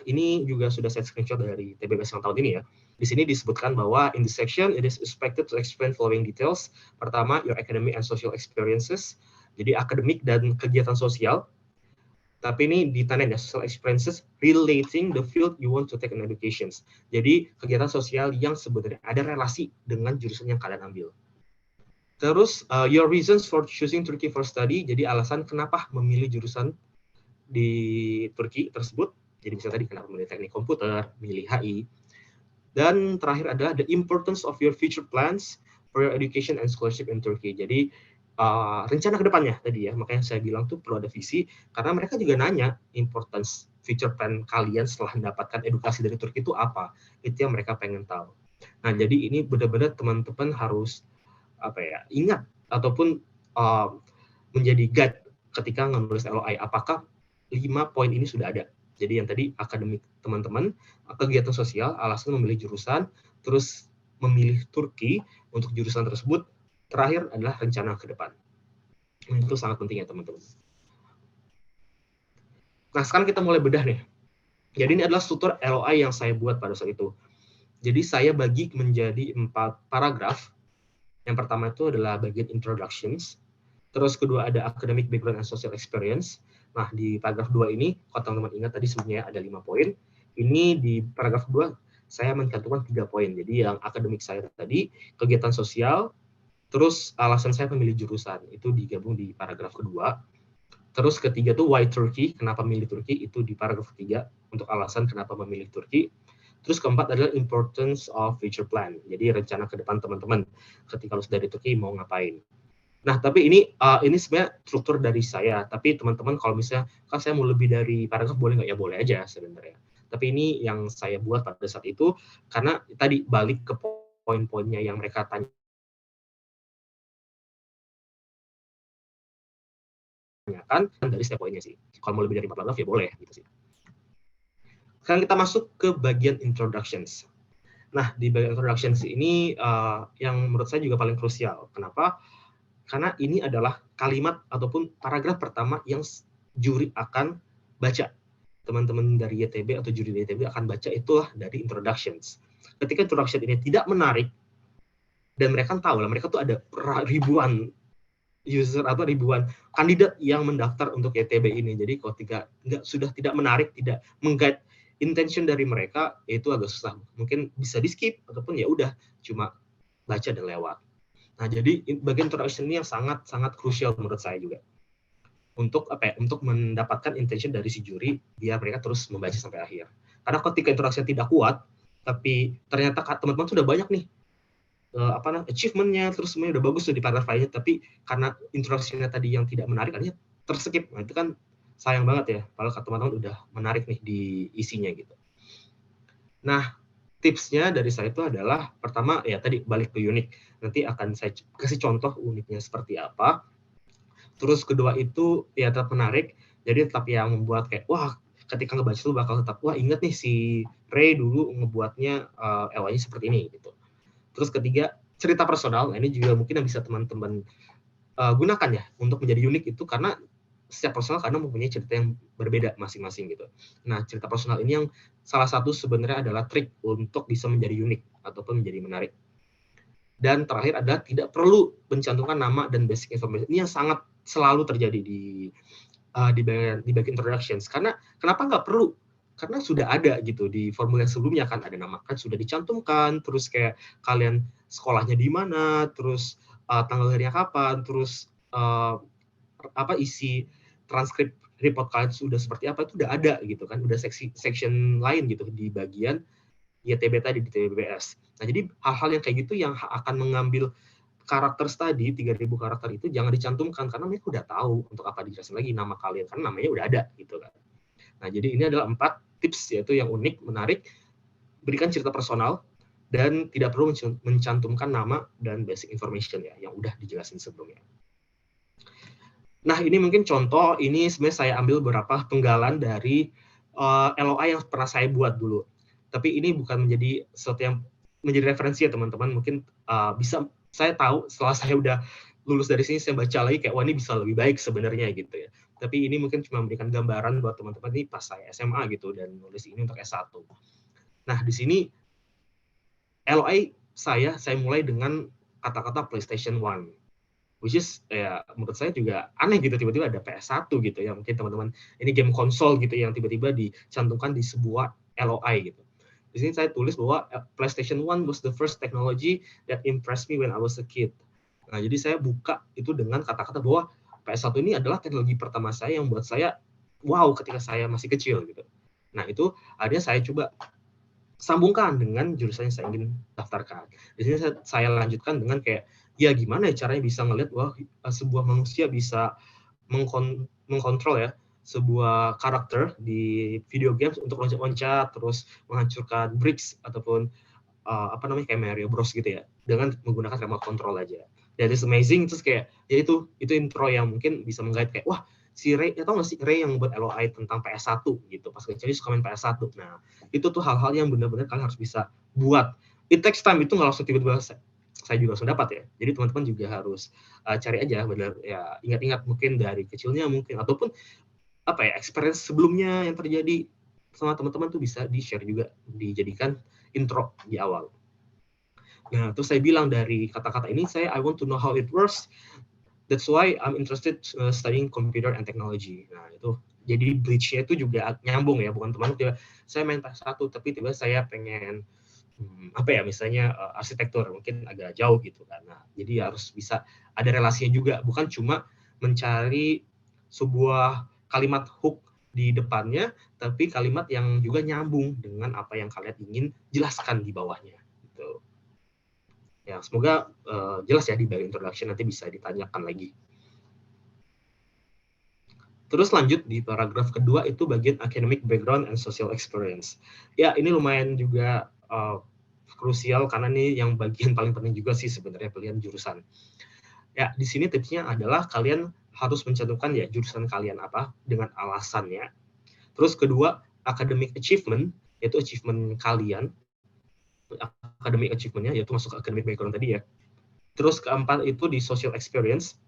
ini juga sudah saya screenshot dari TBBS yang tahun ini ya. Di sini disebutkan bahwa in this section it is expected to explain following details. Pertama, your academic and social experiences. Jadi akademik dan kegiatan sosial. Tapi ini ditandain ya, social experiences relating the field you want to take in education. Jadi kegiatan sosial yang sebenarnya ada relasi dengan jurusan yang kalian ambil. Terus your reasons for choosing Turkey for study, jadi alasan kenapa memilih jurusan di Turki tersebut. Jadi misalnya tadi kenapa memilih teknik komputer, memilih HI. Dan terakhir adalah the importance of your future plans for your education and scholarship in Turkey. Jadi rencana ke depannya tadi ya, makanya saya bilang tuh perlu ada visi, karena mereka juga nanya importance future plan kalian setelah mendapatkan edukasi dari Turki itu apa. Itu yang mereka pengen tahu. Nah jadi ini benar-benar teman-teman harus ingat ataupun menjadi guide ketika menulis LOI, apakah 5 poin ini sudah ada. Jadi yang tadi akademik teman-teman, kegiatan sosial, alasan memilih jurusan, terus memilih Turki untuk jurusan tersebut, terakhir adalah rencana ke depan. Itu sangat penting ya teman-teman. Nah sekarang kita mulai bedah nih. Jadi ini adalah struktur LOI yang saya buat pada saat itu. Jadi saya bagi menjadi 4 paragraf. Yang pertama itu adalah bagian introductions, terus kedua ada academic background and social experience. Nah di paragraf 2 ini, kalau teman-teman ingat tadi sebenarnya ada 5 poin, ini di paragraf 2 saya mencantumkan 3 poin. Jadi yang akademik saya tadi, kegiatan sosial, terus alasan saya memilih jurusan, itu digabung di paragraf kedua. Terus ketiga tuh why Turkey, kenapa memilih Turki, itu di paragraf ketiga untuk alasan kenapa memilih Turki. Terus keempat adalah importance of future plan. Jadi rencana ke depan teman-teman ketika lulus dari Turki mau ngapain. Nah, tapi ini sebenarnya struktur dari saya. Tapi teman-teman kalau misalnya, kan saya mau lebih dari paragraf boleh nggak? Ya boleh aja sebenarnya. Tapi ini yang saya buat pada saat itu, karena tadi balik ke poin-poinnya yang mereka tanyakan dari setiap poinnya sih. Kalau mau lebih dari 4 paragraf ya boleh gitu sih. Sekarang kita masuk ke bagian introductions. Nah, di bagian introductions ini yang menurut saya juga paling krusial. Kenapa? Karena ini adalah kalimat ataupun paragraf pertama yang juri akan baca. Teman-teman dari YTB atau juri dari YTB akan baca itulah dari introductions. Ketika introduction ini tidak menarik, dan mereka tahu lah, mereka tuh ada ribuan user atau ribuan kandidat yang mendaftar untuk YTB ini. Jadi kalau sudah tidak menarik, tidak meng-guide intention dari mereka, itu agak susah. Mungkin bisa di-skip ataupun ya udah cuma baca dan lewat. Nah, jadi bagian introduction ini yang sangat krusial menurut saya juga. Untuk untuk mendapatkan intention dari si juri biar mereka terus membaca sampai akhir. Karena ketika introduction tidak kuat, tapi ternyata teman-teman sudah banyak nih achievement-nya, terus semuanya udah bagus tuh di paragraf lainnya, tapi karena introduction-nya tadi yang tidak menarik, akhirnya terskip. Nah, itu kan sayang banget ya, kalau teman-teman udah menarik nih di isinya gitu. Nah, tipsnya dari saya itu adalah, pertama ya tadi balik ke unik. Nanti akan saya kasih contoh uniknya seperti apa. Terus kedua itu ya tetap menarik, jadi tetap yang membuat kayak, wah ketika ngebaca itu bakal tetap, wah inget nih si Ray dulu ngebuatnya LY-nya seperti ini gitu. Terus ketiga, cerita personal. Nah, ini juga mungkin yang bisa teman-teman gunakan ya untuk menjadi unik itu, karena setiap personal karena mempunyai cerita yang berbeda masing-masing gitu. Nah, cerita personal ini yang salah satu sebenarnya adalah trik untuk bisa menjadi unik ataupun menjadi menarik. Dan terakhir adalah tidak perlu mencantumkan nama dan basic information. Ini yang sangat selalu terjadi di bagian introductions. Karena kenapa nggak perlu? Karena sudah ada gitu di formulir sebelumnya kan, ada nama kan sudah dicantumkan, terus kayak kalian sekolahnya di mana, terus tanggal lahirnya kapan, terus isi transkrip report kalian sudah seperti apa, itu udah ada gitu kan, udah section lain gitu di bagian YTB tadi di TBBS. Nah, jadi hal-hal yang kayak gitu yang akan mengambil karakter tadi 3.000 karakter itu jangan dicantumkan, karena mereka udah tahu untuk apa dijelasin lagi nama kalian, karena namanya udah ada gitu kan. Nah, jadi ini adalah 4 tips, yaitu yang unik, menarik, berikan cerita personal, dan tidak perlu mencantumkan nama dan basic information ya, yang udah dijelasin sebelumnya. Nah, ini mungkin contoh, ini sebenarnya saya ambil beberapa penggalan dari LOI yang pernah saya buat dulu. Tapi ini bukan menjadi sesuatu yang menjadi referensi ya teman-teman, mungkin bisa, saya tahu setelah saya udah lulus dari sini, saya baca lagi kayak, wah ini bisa lebih baik sebenarnya gitu ya. Tapi ini mungkin cuma memberikan gambaran buat teman-teman ini pas saya SMA gitu, dan nulis ini untuk S1. Nah, di sini LOI saya mulai dengan kata-kata PlayStation 1. Which is ya menurut saya juga aneh gitu, tiba-tiba ada PS1 gitu ya. Mungkin teman-teman ini game konsol gitu yang tiba-tiba dicantumkan di sebuah LOI gitu. Di sini saya tulis bahwa PlayStation 1 was the first technology that impressed me when I was a kid. Nah, jadi saya buka itu dengan kata-kata bahwa PS1 ini adalah teknologi pertama saya yang buat saya wow ketika saya masih kecil gitu. Nah, itu akhirnya saya coba sambungkan dengan jurusan yang saya ingin daftarkan. Di sini saya lanjutkan dengan kayak, ya gimana ya caranya bisa ngelihat bahwa sebuah manusia bisa mengkontrol ya sebuah karakter di video games untuk loncat-loncat, terus menghancurkan bricks ataupun kayak Mario Bros gitu ya, dengan menggunakan remote control aja. That is amazing. Terus kayak ya itu intro yang mungkin bisa menggait kayak, wah si Ray, atau nggak sih Ray yang buat LOI tentang PS1 gitu, pas kecil suka main PS1. Nah, itu tuh hal-hal yang benar-benar kalian harus bisa buat. It takes time, itu nggak langsung tiba-tiba saya juga langsung dapat ya. Jadi teman-teman juga harus cari aja, benar ya, ingat-ingat mungkin dari kecilnya mungkin, ataupun experience sebelumnya yang terjadi sama teman-teman tuh bisa di-share juga, dijadikan intro di awal. Nah, terus saya bilang dari kata-kata ini, I want to know how it works. That's why I'm interested studying computer and technology. Nah, itu jadi bridge-nya itu juga nyambung ya, bukan teman tiba saya main PS1 tapi tiba saya pengen misalnya arsitektur, mungkin agak jauh gitu kan. Nah, jadi harus bisa ada relasinya juga, bukan cuma mencari sebuah kalimat hook di depannya, tapi kalimat yang juga nyambung dengan apa yang kalian ingin jelaskan di bawahnya gitu. Ya, semoga jelas ya di bagian introduction, nanti bisa ditanyakan lagi. Terus lanjut di paragraf kedua itu bagian academic background and social experience. Ya, ini lumayan juga krusial karena ini yang bagian paling penting juga sih sebenarnya pilihan jurusan. Ya, di sini tipsnya adalah kalian harus mencantumkan ya jurusan kalian apa dengan alasannya. Terus kedua, academic achievement, yaitu achievement kalian, academic achievement-nya yaitu masuk ke academic background tadi ya. Terus keempat itu di social experience.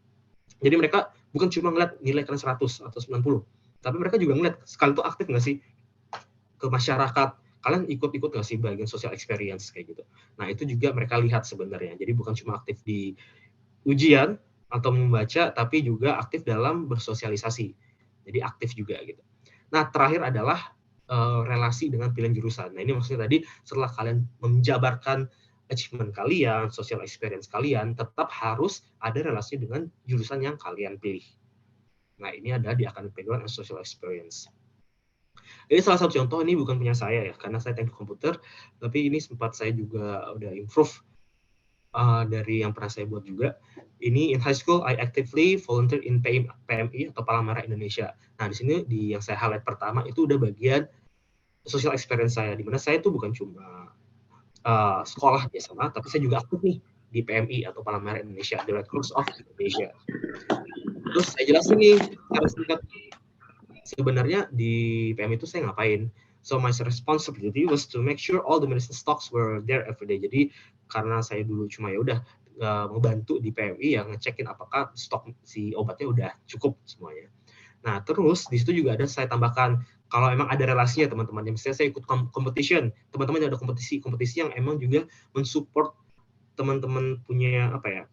Jadi mereka bukan cuma ngeliat nilai kalian 100 atau 90, tapi mereka juga ngeliat sekali itu aktif nggak sih ke masyarakat, kalian ikut-ikut nggak sih bagian social experience kayak gitu. Nah itu juga mereka lihat sebenarnya. Jadi bukan cuma aktif di ujian atau membaca, tapi juga aktif dalam bersosialisasi. Jadi aktif juga gitu. Nah terakhir adalah relasi dengan pilihan jurusan. Nah ini maksudnya tadi setelah kalian menjabarkan achievement kalian, social experience kalian, tetap harus ada relasi dengan jurusan yang kalian pilih. Nah ini ada di academic background and social experience. Ini salah satu contoh, ini bukan punya saya ya, karena saya teknik komputer, tapi ini sempat saya juga udah improve dari yang pernah saya buat juga. Ini in high school, I actively volunteer in PMI atau Palang Merah Indonesia. Nah di sini yang saya highlight pertama itu udah bagian social experience saya, di mana saya tuh bukan cuma sekolah di SMA, tapi saya juga aktif nih di PMI atau Palang Merah Indonesia, the Red Cross of Indonesia. Terus saya jelasin nih secara singkat, sebenarnya di PMI itu saya ngapain. So my responsibility was to make sure all the medicine stocks were there every day. Jadi karena saya dulu cuma ya udah membantu di PMI yang ngecekin apakah stok si obatnya udah cukup semuanya. Nah terus di situ juga ada saya tambahkan kalau emang ada relasinya teman-teman. Misalnya saya ikut competition, teman-teman ada kompetisi yang emang juga mensupport teman-teman punya apa ya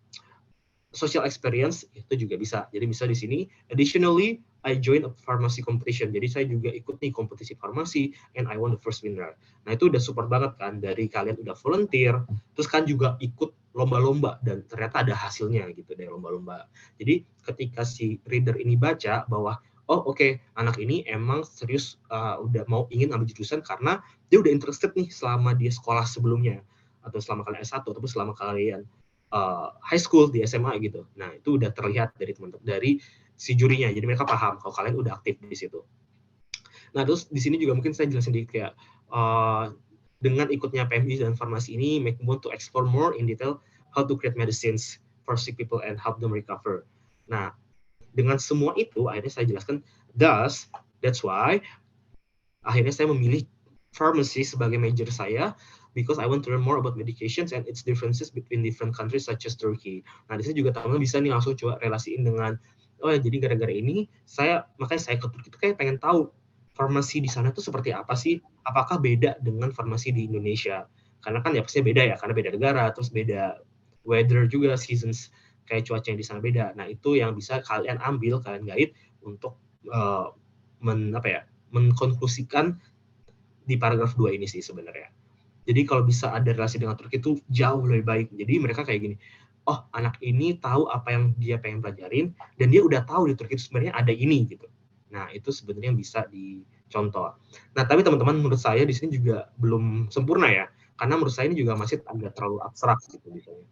social experience, itu juga bisa. Jadi bisa di sini additionally I join a pharmacy competition. Jadi saya juga ikut nih kompetisi farmasi and I won the first winner. Nah itu udah support banget kan, dari kalian udah volunteer, terus kan juga ikut lomba-lomba dan ternyata ada hasilnya gitu dari lomba-lomba. Jadi ketika si reader ini baca bahwa oh oke, anak ini emang serius udah ingin ambil jurusan karena dia udah interested nih selama dia sekolah sebelumnya, atau selama kalian S1 ataupun selama kalian high school di SMA gitu. Nah itu udah terlihat dari teman-teman, dari si jurinya. Jadi mereka paham kalau kalian udah aktif di situ. Nah terus di sini juga mungkin saya jelasin dikit kayak dengan ikutnya PMI dan farmasi ini make me want to explore more in detail how to create medicines for sick people and help them recover. Nah dengan semua itu akhirnya saya jelaskan, that's why akhirnya saya memilih pharmacy sebagai major saya, because I want to learn more about medications and its differences between different countries such as Turkey. Nah, di sini juga teman-teman bisa nih langsung coba relasiin dengan, oh ya jadi gara-gara ini makanya saya ke Turki itu kayak pengen tahu farmasi di sana tuh seperti apa sih? Apakah beda dengan farmasi di Indonesia? Karena kan ya pastinya beda ya, karena beda negara, terus beda weather juga, seasons, kayak cuaca yang di sana beda. Nah, itu yang bisa kalian ambil, kalian guide untuk mengkonklusikan di paragraf 2 ini sih sebenarnya. Jadi kalau bisa ada relasi dengan Turki itu jauh lebih baik. Jadi mereka kayak gini, oh anak ini tahu apa yang dia pengen pelajarin, dan dia udah tahu di Turki itu sebenarnya ada ini gitu. Nah itu sebenarnya bisa dicontoh. Nah tapi teman-teman menurut saya di sini juga belum sempurna ya, karena menurut saya ini juga masih agak terlalu abstrak gitu misalnya.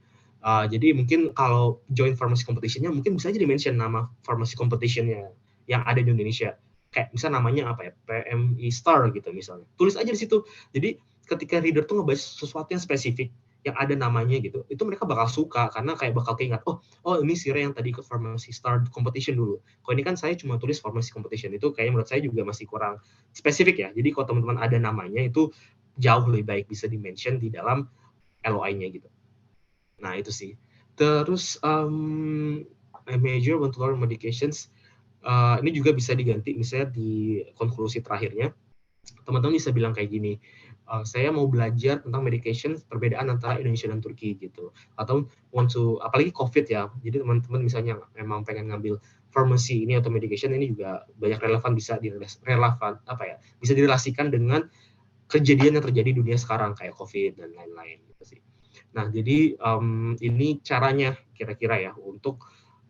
Jadi mungkin kalau join pharmacy competition-nya mungkin bisa aja di-mention nama pharmacy competition-nya yang ada di Indonesia. Kayak misalnya namanya apa ya, PMI Star gitu misalnya. Tulis aja di situ. Jadi ketika reader tuh ngebahas sesuatu yang spesifik, yang ada namanya gitu, itu mereka bakal suka karena kayak bakal keingat, oh ini Sire yang tadi ikut Pharmacy Star competition dulu. Kalau ini kan saya cuma tulis Pharmacy competition, itu kayaknya menurut saya juga masih kurang spesifik ya. Jadi kalau teman-teman ada namanya itu jauh lebih baik bisa di-mention di dalam LOI-nya gitu. Nah itu sih. Terus major want to learn medications. Ini juga bisa diganti misalnya di konklusi terakhirnya. Teman-teman bisa bilang kayak gini, saya mau belajar tentang medication, perbedaan antara Indonesia dan Turki gitu. Atau apalagi COVID ya, jadi teman-teman misalnya memang pengen ngambil pharmacy ini atau medication ini juga banyak relevan, bisa direlasikan dengan kejadian yang terjadi di dunia sekarang kayak COVID dan lain-lain gitu sih. Nah jadi ini caranya kira-kira ya untuk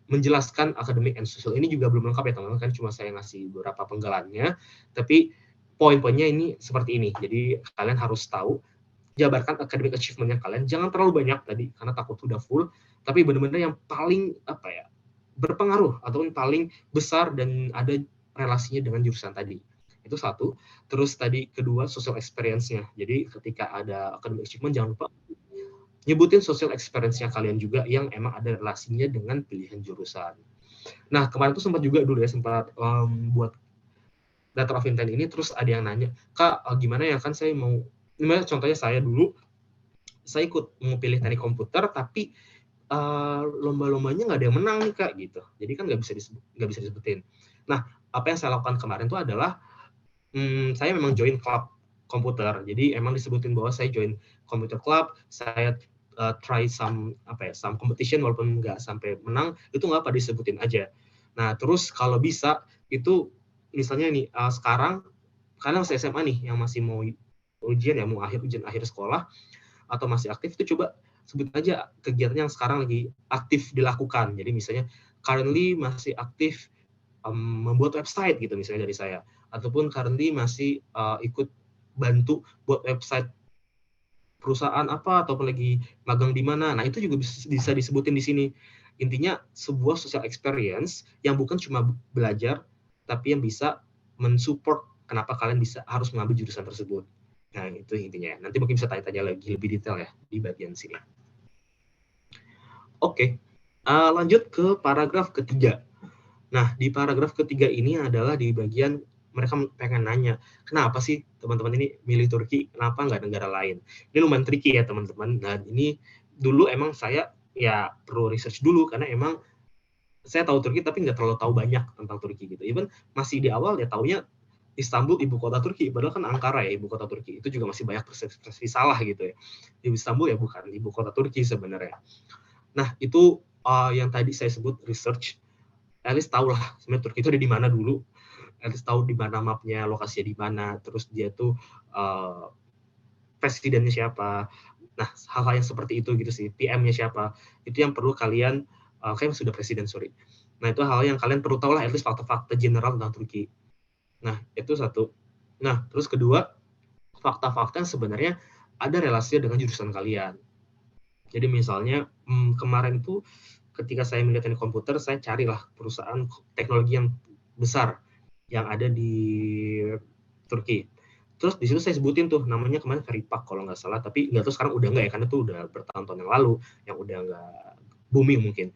menjelaskan academic and social. Ini juga belum lengkap ya teman-teman, kan cuma saya ngasih beberapa penggalannya, tapi poin-poinnya ini seperti ini. Jadi kalian harus tahu, jabarkan academic achievement-nya kalian, jangan terlalu banyak tadi karena takut udah full, tapi benar-benar yang paling berpengaruh ataupun paling besar dan ada relasinya dengan jurusan tadi. Itu satu. Terus tadi kedua, social experience-nya. Jadi ketika ada academic achievement, jangan lupa nyebutin social experience-nya kalian juga yang emang ada relasinya dengan pilihan jurusan. Nah, kemarin tuh sempat juga dulu ya, sempat buat letter of intent ini, terus ada yang nanya, Kak, gimana ya, kan saya mau, gimana contohnya saya dulu, saya ikut mau pilih teknik komputer, tapi lomba-lombanya nggak ada yang menang nih, Kak, gitu. Jadi kan nggak bisa disebutin. Nah, apa yang saya lakukan kemarin itu adalah, saya memang join klub komputer. Jadi emang disebutin bahwa saya join computer club, saya try some competition walaupun nggak sampai menang, itu nggak apa disebutin aja. Nah, terus kalau bisa itu misalnya nih sekarang karena masih SMA nih yang masih mau ujian ya, mau ujian akhir sekolah atau masih aktif, itu coba sebut aja kegiatan yang sekarang lagi aktif dilakukan. Jadi misalnya currently masih aktif membuat website gitu misalnya dari saya, ataupun currently masih ikut bantu buat website perusahaan apa, ataupun lagi magang di mana. Nah, itu juga bisa disebutin di sini. Intinya sebuah social experience yang bukan cuma belajar, tapi yang bisa mensupport kenapa kalian bisa harus mengambil jurusan tersebut. Nah, itu intinya. Nanti mungkin bisa tanya-tanya lagi lebih detail ya di bagian sini. Oke, lanjut ke paragraf ketiga. Nah, di paragraf ketiga ini adalah di bagian mereka pengen nanya, kenapa sih teman-teman ini milih Turki, kenapa nggak negara lain? Ini lumayan tricky ya teman-teman, dan ini dulu emang saya ya perlu research dulu, karena emang saya tahu Turki tapi nggak terlalu tahu banyak tentang Turki gitu. Even masih di awal ya taunya Istanbul ibu kota Turki, padahal kan Ankara ya ibu kota Turki. Itu juga masih banyak persepsi salah gitu ya. Di Istanbul ya bukan ibu kota Turki sebenarnya. Nah, itu yang tadi saya sebut research. At least tahu lah sebenarnya Turki itu ada di mana dulu. At least tahu di mana mapnya, lokasinya di mana, terus dia tuh presidennya siapa. Nah, hal-hal yang seperti itu gitu sih. PM-nya siapa. Itu yang perlu kalian, kayaknya sudah presiden, sorry. Nah, itu hal yang kalian perlu tahu lah, at least fakta-fakta general tentang Turki. Nah, itu satu. Nah, terus kedua, fakta-fakta yang sebenarnya ada relasinya dengan jurusan kalian. Jadi misalnya kemarin itu ketika saya melihat teknik komputer, saya carilah perusahaan teknologi yang besar yang ada di Turki. Terus di situ saya sebutin tuh namanya kemarin Veripak kalau nggak salah, tapi nggak tahu sekarang udah nggak ya, karena tuh udah bertahun-tahun yang lalu, yang udah nggak booming mungkin.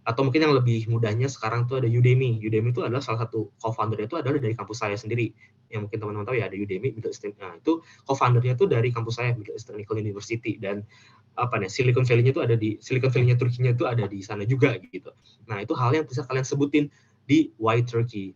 Atau mungkin yang lebih mudahnya sekarang tuh ada Udemy. Udemy itu adalah salah satu co-founder-nya itu adalah dari kampus saya sendiri. Yang mungkin teman-teman tahu ya, ada Udemy, Middle East. Nah, itu co-founder-nya tuh dari kampus saya, Middle East Technical University. Dan Silicon Valley-nya itu ada di Silicon Valley-nya Turkinya itu ada di sana juga gitu. Nah, itu hal yang bisa kalian sebutin di Why Turkey.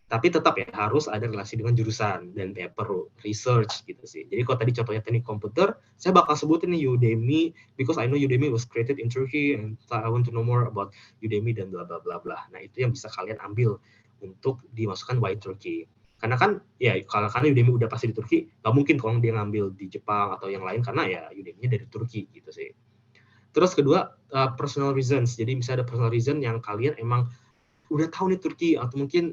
Tapi tetap ya harus ada relasi dengan jurusan dan ya perlu research gitu sih. Jadi kalau tadi contohnya teknik komputer, saya bakal sebutin nih Udemy because I know Udemy was created in Turkey and I want to know more about Udemy dan bla bla bla bla. Nah, itu yang bisa kalian ambil untuk dimasukkan Why Turkey. Karena kan ya karena Udemy udah pasti di Turki, nggak mungkin kalau dia ngambil di Jepang atau yang lain karena ya Udemy-nya dari Turki gitu sih. Terus kedua, personal reasons. Jadi misalnya ada personal reason yang kalian emang udah tahu nih Turki, atau mungkin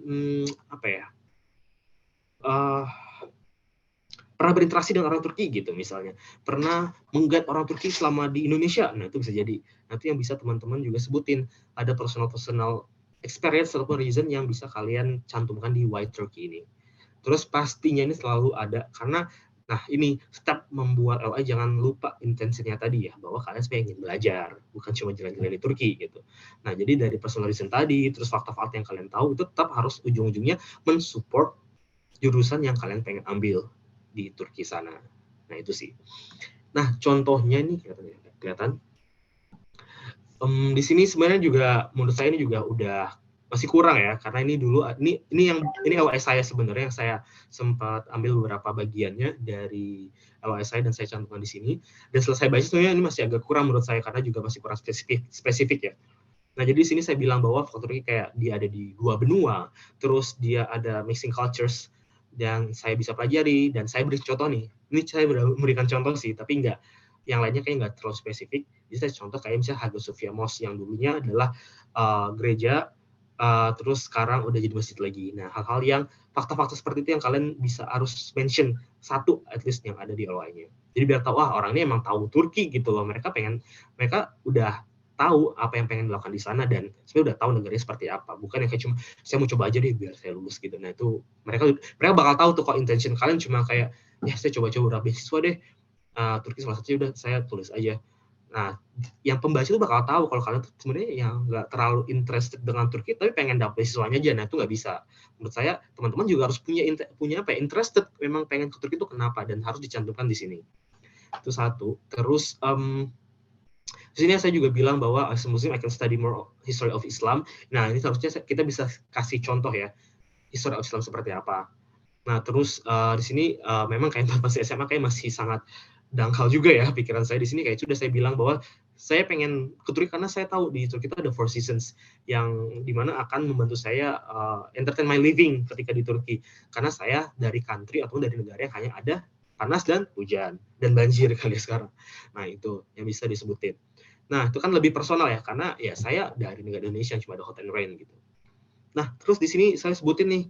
pernah berinteraksi dengan orang Turki gitu misalnya, pernah mengguide orang Turki selama di Indonesia. Nah, itu bisa jadi. Nanti yang bisa teman-teman juga sebutin ada personal experience ataupun reason yang bisa kalian cantumkan di Why Turkey ini. Terus pastinya ini selalu ada, karena nah ini step membuat LA jangan lupa intensinya tadi ya, bahwa kalian sebenarnya ingin belajar, bukan cuma jalan-jalan di Turki gitu. Nah, jadi dari personal reason tadi, terus fakta-fakta yang kalian tahu, itu tetap harus ujung-ujungnya mensupport jurusan yang kalian pengen ambil di Turki sana. Nah, itu sih. Nah, contohnya ini kelihatan. Di sini sebenarnya juga menurut saya ini juga udah masih kurang ya, karena ini dulu ini LOS saya sebenarnya, yang saya sempat ambil beberapa bagiannya dari LOS saya dan saya cantumkan di sini. Dan selesai baca sebenarnya ini masih agak kurang menurut saya, karena juga masih kurang spesifik ya. Nah, jadi di sini saya bilang bahwa faktor ini kayak dia ada di dua benua, terus dia ada mixing cultures yang saya bisa pelajari, dan saya beri contoh nih. Ini saya memberikan contoh sih, tapi enggak, yang lainnya kayak nggak terlalu spesifik. Jadi saya contoh kayak misalnya Hagia Sophia Mosque yang dulunya adalah gereja, terus sekarang udah jadi masjid lagi. Nah, hal-hal yang fakta-fakta seperti itu yang kalian bisa harus mention satu at least yang ada di LOI-nya. Jadi biar tahu orang ini emang tahu Turki gitu loh. Mereka udah tahu apa yang pengen dilakukan di sana dan sebenarnya udah tahu negaranya seperti apa, bukan yang kayak cuma saya mau coba aja deh biar saya lulus gitu. Nah itu mereka bakal tahu tuh kalau intention kalian cuma kayak ya saya coba-coba beasiswa deh, Turki salah satunya, udah saya tulis aja. Nah, yang pembaca itu bakal tahu kalau kalian tuh sebenarnya yang nggak terlalu interested dengan Turki, tapi pengen dapet beasiswanya aja. Nah, itu nggak bisa. Menurut saya, teman-teman juga harus punya apa ya, interested, memang pengen ke Turki itu kenapa, dan harus dicantumkan di sini. Itu satu. Terus, di sini saya juga bilang bahwa as a Muslim, I can study more history of Islam. Nah, ini harusnya kita bisa kasih contoh ya, history of Islam seperti apa. Nah, terus di sini memang kayak pas SMA kayak masih sangat dangkal juga ya pikiran saya di sini, kayak sudah saya bilang bahwa saya pengen ke Turki karena saya tahu di Turki itu ada Four Seasons yang dimana akan membantu saya entertain my living ketika di Turki, karena saya dari country atau dari negara yang hanya ada panas dan hujan dan banjir kali sekarang. Nah, itu yang bisa disebutin. Nah, itu kan lebih personal ya, karena ya saya dari negara Indonesia yang cuma ada hot and rain gitu. Nah, terus di sini saya sebutin nih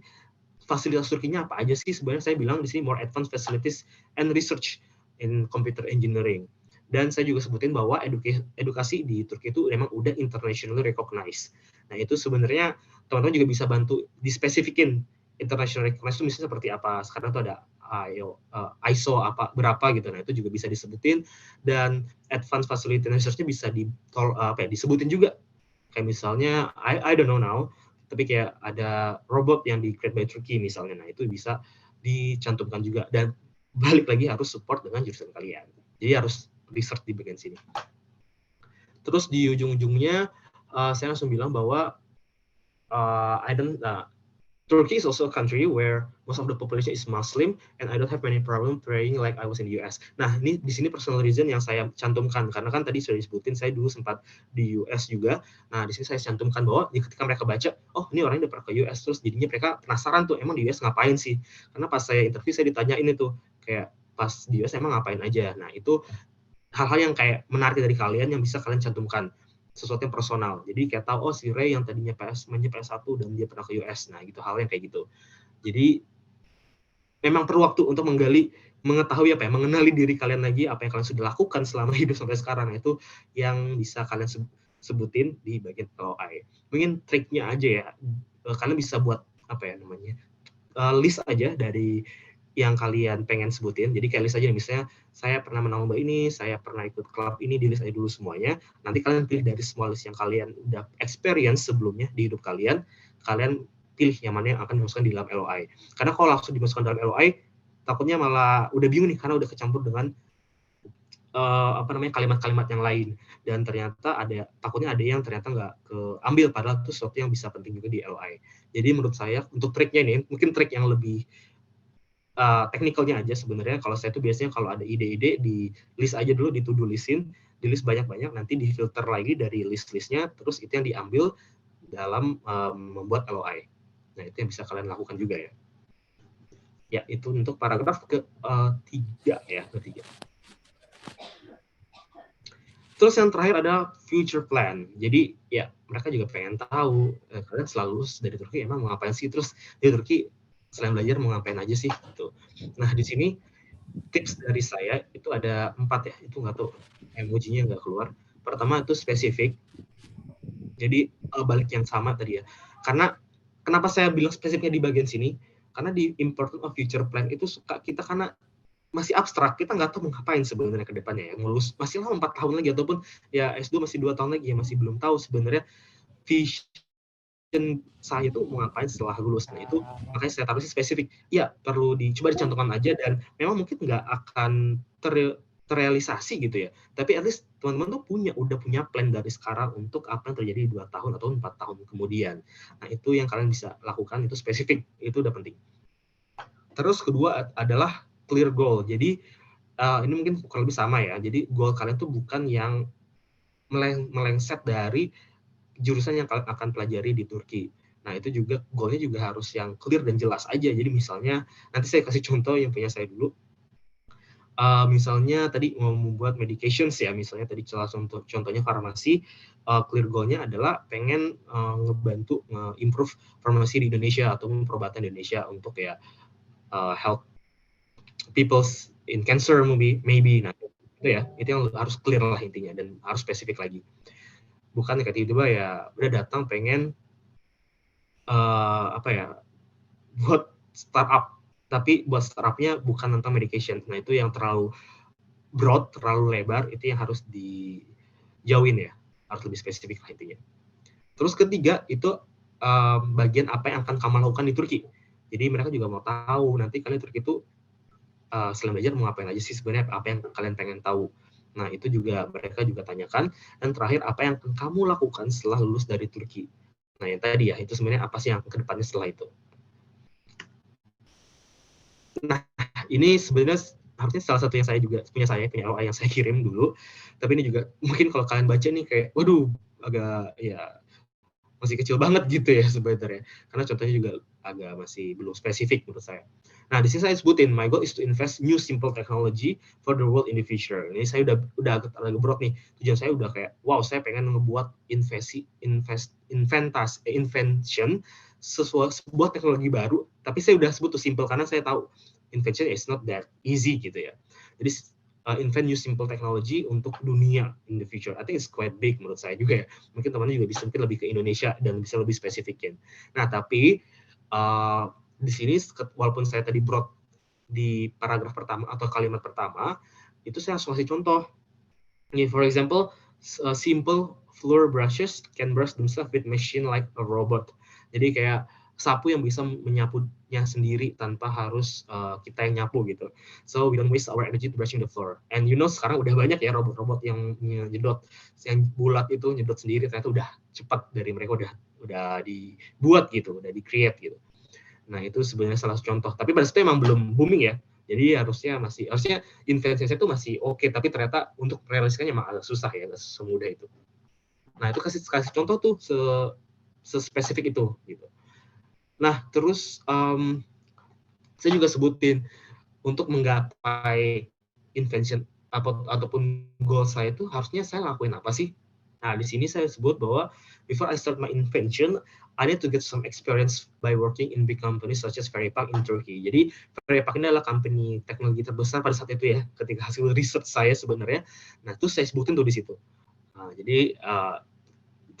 fasilitas Turkinya apa aja sih. Sebenarnya saya bilang di sini more advanced facilities and research in computer engineering. Dan saya juga sebutin bahwa edukasi di Turki itu memang udah internationally recognized. Nah, itu sebenarnya teman-teman juga bisa bantu dispesifikin international recognized itu misalnya seperti apa. Sekarang itu ada ISO apa berapa gitu. Nah, itu juga bisa disebutin, dan advanced facility research-nya bisa disebutin juga. Kayak misalnya I don't know now, tapi kayak ada robot yang di create by Turkey misalnya. Nah, itu bisa dicantumkan juga, dan balik lagi harus support dengan jurusan kalian. Jadi harus research di bagian sini. Terus di ujung-ujungnya saya langsung bilang bahwa Turkey is also a country where most of the population is Muslim, and I don't have any problem praying like I was in the US. Nah, ini di sini personal reason yang saya cantumkan, karena kan tadi sudah disebutin saya dulu sempat di US juga. Nah, di sini saya cantumkan bahwa ketika mereka baca, oh ini orangnya udah pernah ke US, terus jadinya mereka penasaran tuh, emang di US ngapain sih? Karena pas saya interview saya ditanyain itu, kayak pas di US emang ngapain aja. Nah, itu hal-hal yang kayak menarik dari kalian yang bisa kalian cantumkan, sesuatu yang personal. Jadi kayak tahu, oh si Ray yang tadinya mainnya PS1 dan dia pernah ke US. Nah, gitu, hal yang kayak gitu. Jadi memang perlu waktu untuk mengetahui mengenali diri kalian lagi, apa yang kalian sudah lakukan selama hidup sampai sekarang. Itu yang bisa kalian sebutin di bagian LOI. Mungkin triknya aja ya, kalian bisa buat list aja dari yang kalian pengen sebutin. Jadi kayak list aja, misalnya saya pernah menang lomba ini, saya pernah ikut klub ini, di list aja dulu semuanya. Nanti kalian pilih dari semua list yang kalian udah experience sebelumnya di hidup kalian, kalian pilih yang mana yang akan dimasukkan di dalam LOI. Karena kalau langsung dimasukkan dalam LOI, takutnya malah udah bingung nih, karena udah kecampur dengan kalimat-kalimat yang lain, dan ternyata takutnya ada yang ternyata nggak keambil, padahal itu sesuatu yang bisa penting juga di LOI. Jadi menurut saya untuk triknya ini, mungkin trik yang lebih teknikalnya aja sebenarnya. Kalau saya tuh biasanya kalau ada ide-ide di list aja dulu, di to-do listin, di list banyak-banyak, nanti di filter lagi dari list-listnya, terus itu yang diambil dalam membuat LOI. Nah, itu yang bisa kalian lakukan juga ya. Ya, itu untuk paragraf ketiga ya, ketiga. Terus yang terakhir ada future plan. Jadi ya mereka juga pengen tahu kalian selalu lulus dari Turki emang mau ngapain sih, terus di Turki selain belajar mau ngapain aja sih gitu. Nah, di sini tips dari saya itu ada 4 ya, itu nggak tahu emojinya nggak keluar. Pertama itu spesifik, jadi balik yang sama tadi ya. Karena kenapa saya bilang spesifiknya di bagian sini, karena di important of future plan itu suka kita karena masih abstrak, kita nggak tahu mau ngapain sebenarnya ke depannya ya, lulus masih lama 4 tahun lagi, ataupun ya S2 masih 2 tahun lagi ya, masih belum tahu sebenarnya vision saya tuh mau ngapain setelah lulus. Nah, itu makanya saya taruh spesifik. Ya, perlu coba dicantumkan aja, dan memang mungkin nggak akan terrealisasi gitu ya. Tapi at least teman-teman tuh udah punya plan dari sekarang untuk apa yang terjadi 2 tahun atau 4 tahun kemudian. Nah, itu yang kalian bisa lakukan, itu spesifik, itu udah penting. Terus kedua adalah clear goal. Jadi ini mungkin kurang lebih sama ya. Jadi goal kalian tuh bukan yang melencet dari jurusan yang kalian akan pelajari di Turki. Nah, itu juga goalnya juga harus yang clear dan jelas aja. Jadi misalnya, nanti saya kasih contoh yang punya saya dulu. Misalnya tadi mau membuat medications ya, misalnya tadi contohnya farmasi, clear goalnya adalah pengen ngebantu improve farmasi di Indonesia atau perobatan di Indonesia untuk ya help people in cancer maybe. Nah, itu ya, itu yang harus clear lah intinya, dan harus spesifik lagi. bukan kayak tiba-tiba ya udah datang pengen buat startup, tapi buat startupnya bukan tentang medication. Nah itu yang terlalu broad, terlalu lebar, itu yang harus dijauhin ya, harus lebih spesifik lah intinya. Terus ketiga itu bagian apa yang akan kamu lakukan di Turki. Jadi mereka juga mau tahu nanti kalian di Turki itu selain belajar mau ngapain aja sih sebenarnya, apa yang kalian pengen tahu. Nah itu juga mereka juga tanyakan. Dan terakhir apa yang akan kamu lakukan setelah lulus dari Turki. Nah yang tadi ya, itu sebenarnya apa sih yang kedepannya setelah itu. Nah ini sebenarnya harusnya salah satu yang saya juga punya LOI yang saya kirim dulu. Tapi ini juga mungkin kalau kalian baca nih kayak waduh agak ya masih kecil banget gitu ya sebenarnya, karena contohnya juga agak masih belum spesifik menurut saya. Nah di sini saya sebutin my goal is to invest new simple technology for the world in the future. Ini saya udah agak broad nih, tujuan saya udah kayak wow, saya pengen ngebuat invention sebuah teknologi baru, tapi saya udah sebut tuh simple karena saya tahu invention is not that easy gitu ya. Jadi invent new simple technology untuk dunia in the future. I think it's quite big menurut saya juga ya. Mungkin teman-teman juga bisa mungkin lebih ke Indonesia dan bisa lebih spesifikin. Nah, tapi di sini walaupun saya tadi broad di paragraf pertama atau kalimat pertama, itu saya langsung kasih contoh. For example, simple floor brushes can brush themselves with machine like a robot. Jadi kayak sapu yang bisa menyapunya sendiri tanpa harus kita yang nyapu gitu. So we don't waste our energy to brushing the floor. And sekarang udah banyak ya robot-robot yang nyedot, yang bulat itu nyedot sendiri, ternyata udah cepat dari mereka udah dibuat gitu, udah di-create gitu. Nah itu sebenarnya salah satu contoh. Tapi pada saat itu emang belum booming ya. Jadi harusnya investasinya itu masih oke, tapi ternyata untuk realisasikannya emang agak susah ya, nggak semudah itu. Nah itu kasih contoh tuh sespesifik itu gitu. Nah, terus saya juga sebutin untuk menggapai invention ataupun goal saya itu harusnya saya lakuin apa sih? Nah, di sini saya sebut bahwa before I start my invention, I need to get some experience by working in big companies such as Veripak in Turkey. Jadi, Veripak ini adalah company teknologi terbesar pada saat itu ya, ketika hasil research saya sebenarnya. Nah, itu saya sebutin tuh di situ. Nah, jadi,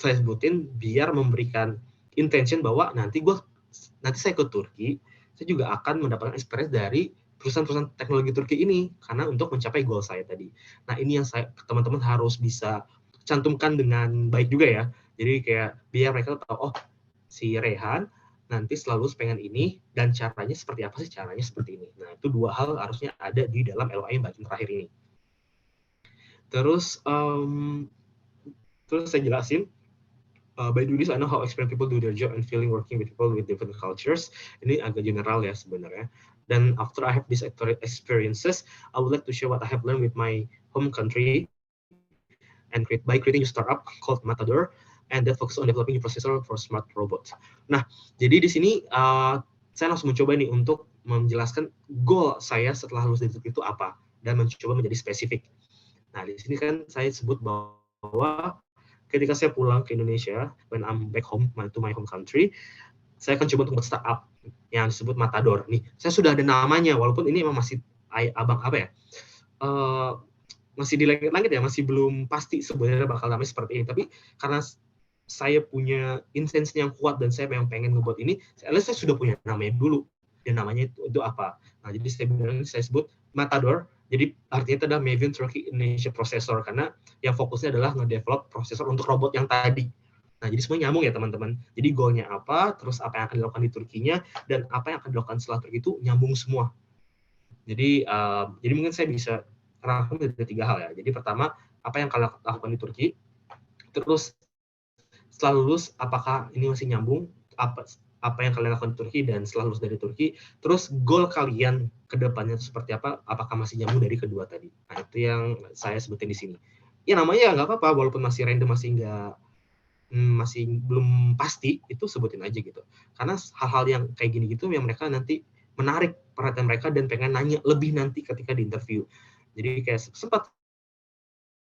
saya sebutin biar memberikan intention bahwa nanti saya ke Turki, saya juga akan mendapatkan experience dari perusahaan-perusahaan teknologi Turki ini karena untuk mencapai goal saya tadi. Nah, ini yang teman-teman harus bisa cantumkan dengan baik juga ya. Jadi kayak biar mereka tahu, oh si Rehan nanti selalu pengen ini dan caranya seperti apa sih? Caranya seperti ini. Nah, itu dua hal harusnya ada di dalam LOI bagian terakhir ini. Terus saya jelasin, by doing this, I know how experienced people do their job and feeling working with people with different cultures. Ini agak general ya sebenarnya. Dan after I have these experiences, I would like to share what I have learned with my home country and by creating a startup called Matador and that focus on developing a processor for smart robots. Nah, jadi di sini saya langsung mencoba nih untuk menjelaskan goal saya setelah lulus dari itu apa dan mencoba menjadi spesifik. Nah, di sini kan saya sebut bahwa ketika saya pulang ke Indonesia, when I'm back home to my home country, saya akan coba untuk membuat startup yang disebut Matador. Nih, saya sudah ada namanya, walaupun ini memang masih masih di langit-langit ya, masih belum pasti sebenarnya bakal namanya seperti ini. Tapi karena saya punya intensi yang kuat dan saya memang pengen ngebuat ini, saya sudah punya namanya dulu. Dan namanya itu apa? Nah, jadi saya sebut Matador. Jadi artinya itu adalah Maven Turkey Indonesia Processor karena yang fokusnya adalah nge-develop prosesor untuk robot yang tadi. Nah, jadi semua nyambung ya teman-teman. Jadi goalnya apa, terus apa yang akan dilakukan di Turkinya, dan apa yang akan dilakukan setelah Turki itu nyambung semua. Jadi mungkin saya bisa rangkum dari 3 hal ya. Jadi pertama, apa yang kalian lakukan di Turki, terus setelah lulus apakah ini masih nyambung, apa yang kalian lakukan di Turki dan setelah lulus dari Turki, terus goal kalian ke depannya itu seperti apa, apakah masih nyambung dari kedua tadi. Nah, itu yang saya sebutin di sini. Ya namanya nggak apa-apa, walaupun masih random, masih belum pasti, itu sebutin aja gitu. Karena hal-hal yang kayak gini gitu yang mereka nanti menarik perhatian mereka dan pengen nanya lebih nanti ketika di interview. Jadi kayak sempat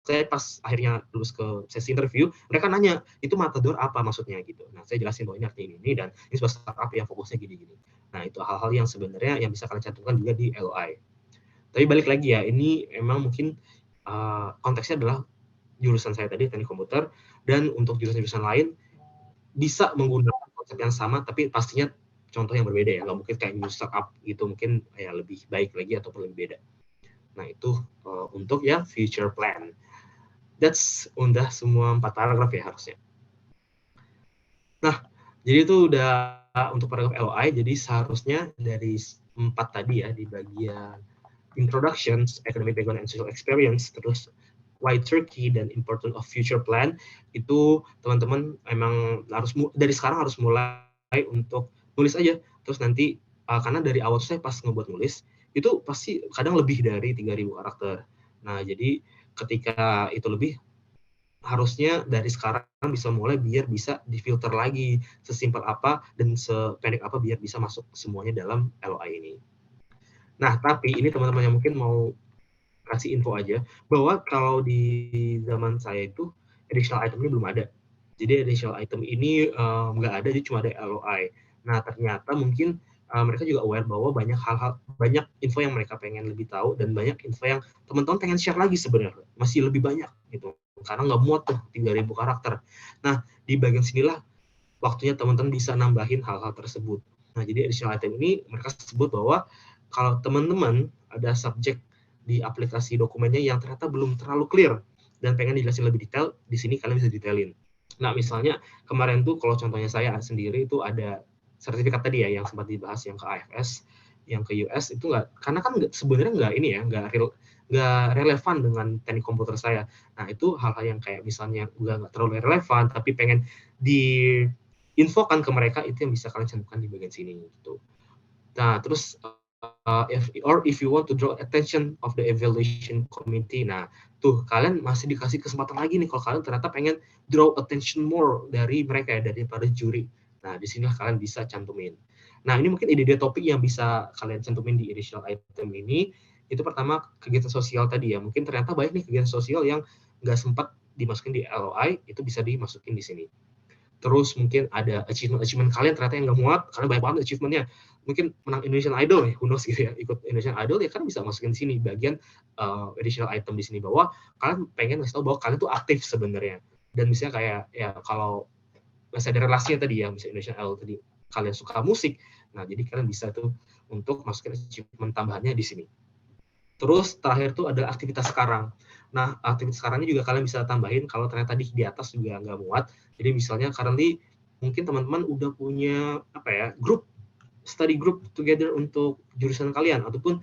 saya pas akhirnya lulus ke sesi interview, mereka nanya, itu Matador apa maksudnya gitu. Nah, saya jelasin bahwa ini artinya ini dan ini sebuah startup yang fokusnya gini-gini. Nah, itu hal-hal yang sebenarnya yang bisa kalian cantumkan juga di LOI. Tapi balik lagi ya, ini memang mungkin konteksnya adalah jurusan saya tadi, teknik komputer, dan untuk jurusan-jurusan lain bisa menggunakan konsep yang sama, tapi pastinya contoh yang berbeda ya, nggak mungkin kayak new startup gitu, mungkin ya lebih baik lagi ataupun lebih beda. Nah itu untuk ya future plan. That's udah semua 4 paragraf ya harusnya. Nah, jadi itu udah untuk paragraf LOI, jadi seharusnya dari 4 tadi ya, di bagian introductions, academic background and social experience, terus why Turkey dan important of future plan, itu teman-teman emang harus dari sekarang harus mulai untuk nulis aja. Terus nanti karena dari awal saya pas ngebuat nulis itu pasti kadang lebih dari 3.000 karakter. Nah, jadi ketika itu lebih, harusnya dari sekarang bisa mulai biar bisa difilter lagi sesimpel apa dan sependek apa biar bisa masuk semuanya dalam LOI ini. Nah, tapi ini teman-teman yang mungkin mau kasih info aja bahwa kalau di zaman saya itu additional itemnya belum ada. Jadi additional item ini nggak ada, jadi cuma ada LOI. Nah, ternyata mungkin mereka juga aware bahwa banyak info yang mereka pengen lebih tahu dan banyak info yang teman-teman pengen share lagi sebenarnya. Masih lebih banyak gitu. Karena nggak muat tuh 3.000 karakter. Nah, di bagian sinilah waktunya teman-teman bisa nambahin hal-hal tersebut. Nah, jadi additional item ini mereka sebut bahwa kalau teman-teman ada subjek di aplikasi dokumennya yang ternyata belum terlalu clear dan pengen dijelasin lebih detail, di sini kalian bisa detailin. Nah, misalnya kemarin tuh kalau contohnya saya sendiri itu ada sertifikat tadi ya yang sempat dibahas yang ke AFS, yang ke US itu nggak, karena kan sebenarnya nggak ini ya, nggak relevan dengan teknik komputer saya. Nah, itu hal-hal yang kayak misalnya nggak terlalu relevan tapi pengen diinfokan ke mereka, itu yang bisa kalian cantumkan di bagian sini gitu. Nah, terus if you want to draw attention of the evaluation committee, nah tuh kalian masih dikasih kesempatan lagi nih kalau kalian ternyata pengen draw attention more dari mereka ya, daripada juri. Nah, disinilah kalian bisa cantumin. Nah, ini mungkin ide-ide topik yang bisa kalian cantumin di additional item ini. Itu pertama kegiatan sosial tadi ya, mungkin ternyata banyak nih kegiatan sosial yang nggak sempat dimasukin di LOI, itu bisa dimasukin di sini. Terus mungkin ada achievement kalian ternyata yang nggak muat, karena banyak banget achievementnya. Mungkin menang Indonesian Idol ya, who knows gitu ya, ikut Indonesian Idol ya kan bisa masukin di sini bagian additional item di sini bahwa kalian pengen ngasih tahu bahwa kalian tuh aktif sebenarnya. Dan misalnya kayak ya kalau masih ada relasinya tadi ya, misalnya Indonesian Idol tadi kalian suka musik, nah jadi kalian bisa tuh untuk masukin achievement tambahannya di sini. Terus terakhir tuh adalah aktivitas sekarang. Nah, aktivitas sekarangnya juga kalian bisa tambahin kalau ternyata di atas juga nggak muat. Jadi misalnya currently mungkin teman-teman udah punya study group together untuk jurusan kalian, ataupun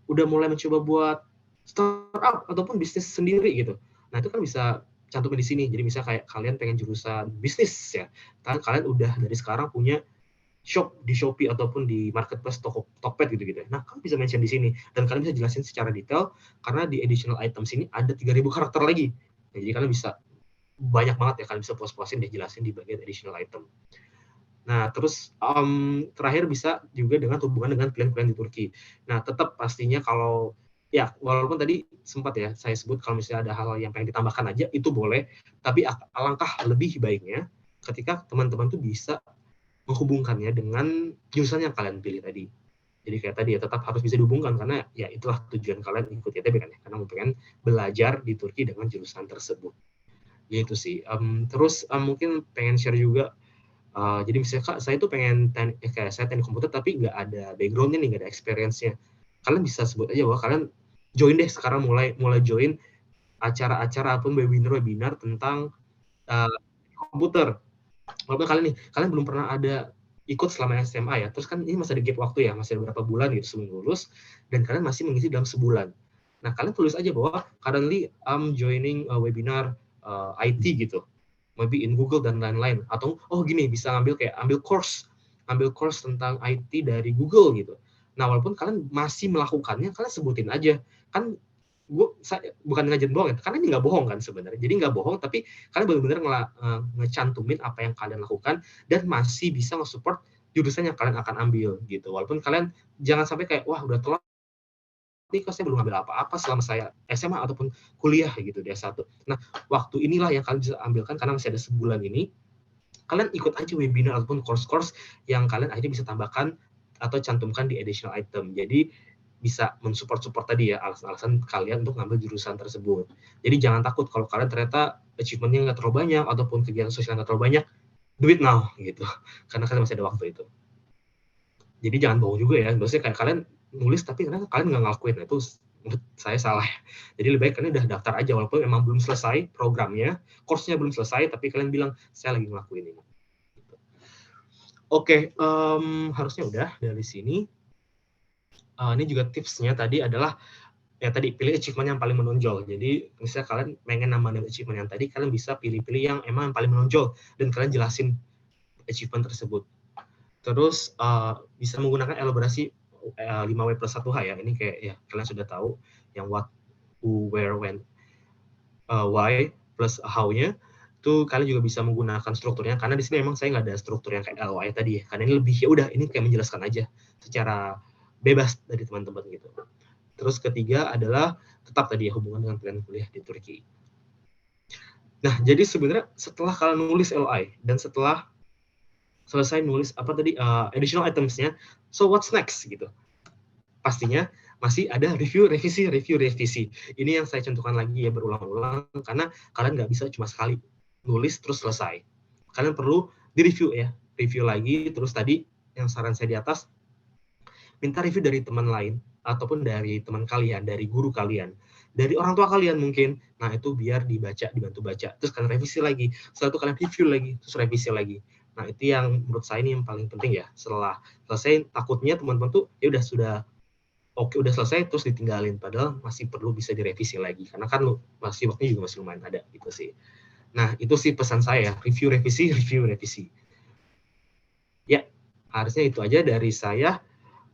udah mulai mencoba buat startup ataupun bisnis sendiri gitu. Nah, itu kan bisa cantumin di sini. Jadi misalnya kayak kalian pengen jurusan bisnis ya, kalian udah dari sekarang punya shop di Shopee ataupun di marketplace Tokped gitu-gitu. Nah, kalian bisa mention di sini dan kalian bisa jelasin secara detail karena di additional items ini ada 3.000 karakter lagi. Nah, jadi kalian bisa banyak banget ya, kalian bisa puas-puasin dan jelasin di bagian additional item. Nah, terus terakhir bisa juga dengan hubungan dengan klien-klien di Turki. Nah, tetap pastinya kalau ya walaupun tadi sempat ya saya sebut kalau misalnya ada hal-hal yang pengen ditambahkan aja itu boleh, tapi alangkah lebih baiknya ketika teman-teman tuh bisa menghubungkannya dengan jurusan yang kalian pilih tadi. Jadi kayak tadi ya tetap harus bisa dihubungkan karena ya itulah tujuan kalian ikut YTB kan ya, karena mau pengen belajar di Turki dengan jurusan tersebut. Ya itu sih. Terus mungkin pengen share juga. Jadi misalnya Kak, saya tuh pengen kayak saya teknik komputer tapi nggak ada backgroundnya nih, nggak ada experience-nya. Kalian bisa sebut aja bahwa kalian join deh sekarang, mulai join acara-acara ataupun webinar tentang komputer. Walaupun kalian belum pernah ada ikut selama SMA ya, terus kan ini masih ada gap waktu ya, masih ada beberapa bulan gitu sebelum lulus, dan kalian masih mengisi dalam sebulan. Nah, kalian tulis aja bahwa currently I'm joining a webinar IT gitu, maybe in Google dan lain-lain. Atau gini, bisa ambil course tentang IT dari Google gitu. Nah, walaupun kalian masih melakukannya, kalian sebutin aja. Kan saya bukan ngajarin bohong ya, karena ini nggak bohong kan sebenarnya. Jadi nggak bohong, tapi kalian benar-benar ngecantumin apa yang kalian lakukan dan masih bisa nge-support jurusan yang kalian akan ambil gitu. Walaupun kalian jangan sampai kayak wah udah telat nih, kok saya belum ambil apa-apa selama saya SMA ataupun kuliah gitu di S1. Nah, waktu inilah yang kalian bisa ambilkan karena masih ada sebulan ini. Kalian ikut aja webinar ataupun course-course yang kalian akhirnya bisa tambahkan atau cantumkan di additional item. Jadi bisa mensupport tadi ya alasan-alasan kalian untuk ngambil jurusan tersebut. Jadi jangan takut kalau kalian ternyata achievement-nya nggak terlalu banyak ataupun kegiatan sosial nggak terlalu banyak, do it now gitu. Karena kalian masih ada waktu itu. Jadi jangan bohong juga ya, maksudnya kayak kalian nulis tapi ternyata kalian nggak ngelakuin, itu menurut saya salah. Jadi lebih baik kalian udah daftar aja walaupun memang belum selesai programnya, course-nya belum selesai, tapi kalian bilang saya lagi ngelakuin ini. Oke, harusnya udah dari sini. Ini juga tipsnya tadi adalah ya tadi pilih achievement yang paling menonjol. Jadi misalnya kalian pengen nambah achievement yang tadi, kalian bisa pilih-pilih yang emang yang paling menonjol dan kalian jelasin achievement tersebut. Terus bisa menggunakan elaborasi 5W+1H ya. Ini kayak ya kalian sudah tahu yang what, who, where, when, why plus how-nya. Itu kalian juga bisa menggunakan strukturnya karena di sini memang saya nggak ada struktur yang kayak LOI tadi ya. Karena ini lebih ya udah ini kayak menjelaskan aja secara bebas dari teman-teman gitu. Terus ketiga adalah tetap tadi ya hubungan dengan pilihan kuliah di Turki. Nah, jadi sebenarnya setelah kalian nulis LOI dan setelah selesai nulis apa tadi additional items-nya, so what's next gitu. Pastinya masih ada review, revisi. Ini yang saya contohkan lagi ya berulang-ulang karena kalian nggak bisa cuma sekali nulis terus selesai. Kalian perlu di-review ya, review lagi. Terus tadi yang saran saya di atas, minta review dari teman lain ataupun dari teman kalian, dari guru kalian, dari orang tua kalian mungkin. Nah itu biar dibantu baca. Terus kalian revisi lagi. Setelah itu kalian review lagi, terus revisi lagi. Nah itu yang menurut saya ini yang paling penting ya. Setelah selesai takutnya teman-teman tuh ya udah selesai terus ditinggalin. Padahal masih perlu bisa direvisi lagi. Karena kan masih waktunya juga masih lumayan ada gitu sih. Nah itu sih pesan saya. Review, revisi. Ya harusnya itu aja dari saya.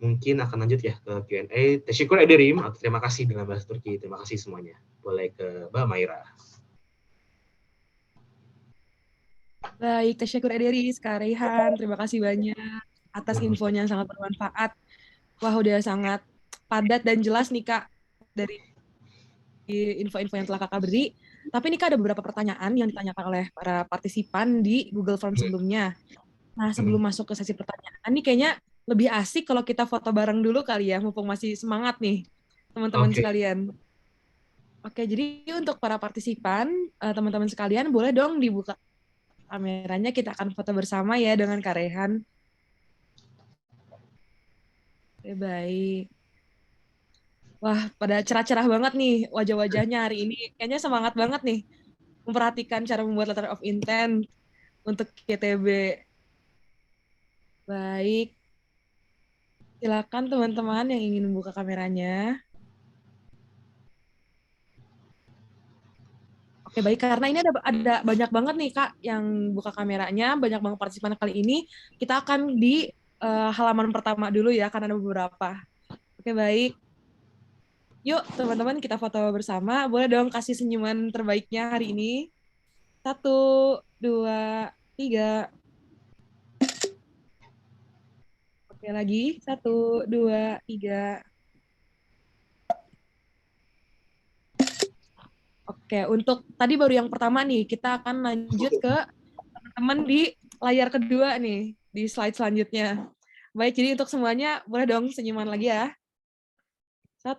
Mungkin akan lanjut ya ke Q&A. Teşekkür ederim atau terima kasih dengan bahasa Turki. Terima kasih semuanya. Boleh ke Mbak Maira. Baik, teşekkür ederiz, Kak Rehan. Terima kasih banyak atas infonya yang sangat bermanfaat. Wah, udah sangat padat dan jelas nih, Kak, dari info-info yang telah Kakak beri. Tapi nih, Kak, ada beberapa pertanyaan yang ditanyakan oleh para partisipan di Google Form sebelumnya. Nah, sebelum masuk ke sesi pertanyaan, nih kayaknya lebih asik kalau kita foto bareng dulu kali ya, mumpung masih semangat nih, teman-teman sekalian. Oke, jadi untuk para partisipan, teman-teman sekalian, boleh dong dibuka kameranya, kita akan foto bersama ya dengan Kak Rehan. Oke, baik. Wah, pada cerah-cerah banget nih wajah-wajahnya hari ini. Kayaknya semangat banget nih memperhatikan cara membuat letter of intent untuk KTB. Baik. Silakan teman-teman yang ingin membuka kameranya. Oke, baik. Karena ini ada banyak banget nih, Kak, yang buka kameranya. Banyak banget partisipan kali ini. Kita akan di halaman pertama dulu ya, karena ada beberapa. Oke, baik. Yuk, teman-teman, kita foto bersama. Boleh dong kasih senyuman terbaiknya hari ini. 1, 2, 3. Oke, lagi. 1, 2, 3. Oke, untuk tadi baru yang pertama nih, kita akan lanjut ke teman-teman di layar kedua nih, di slide selanjutnya. Baik, jadi untuk semuanya boleh dong senyuman lagi ya. 1,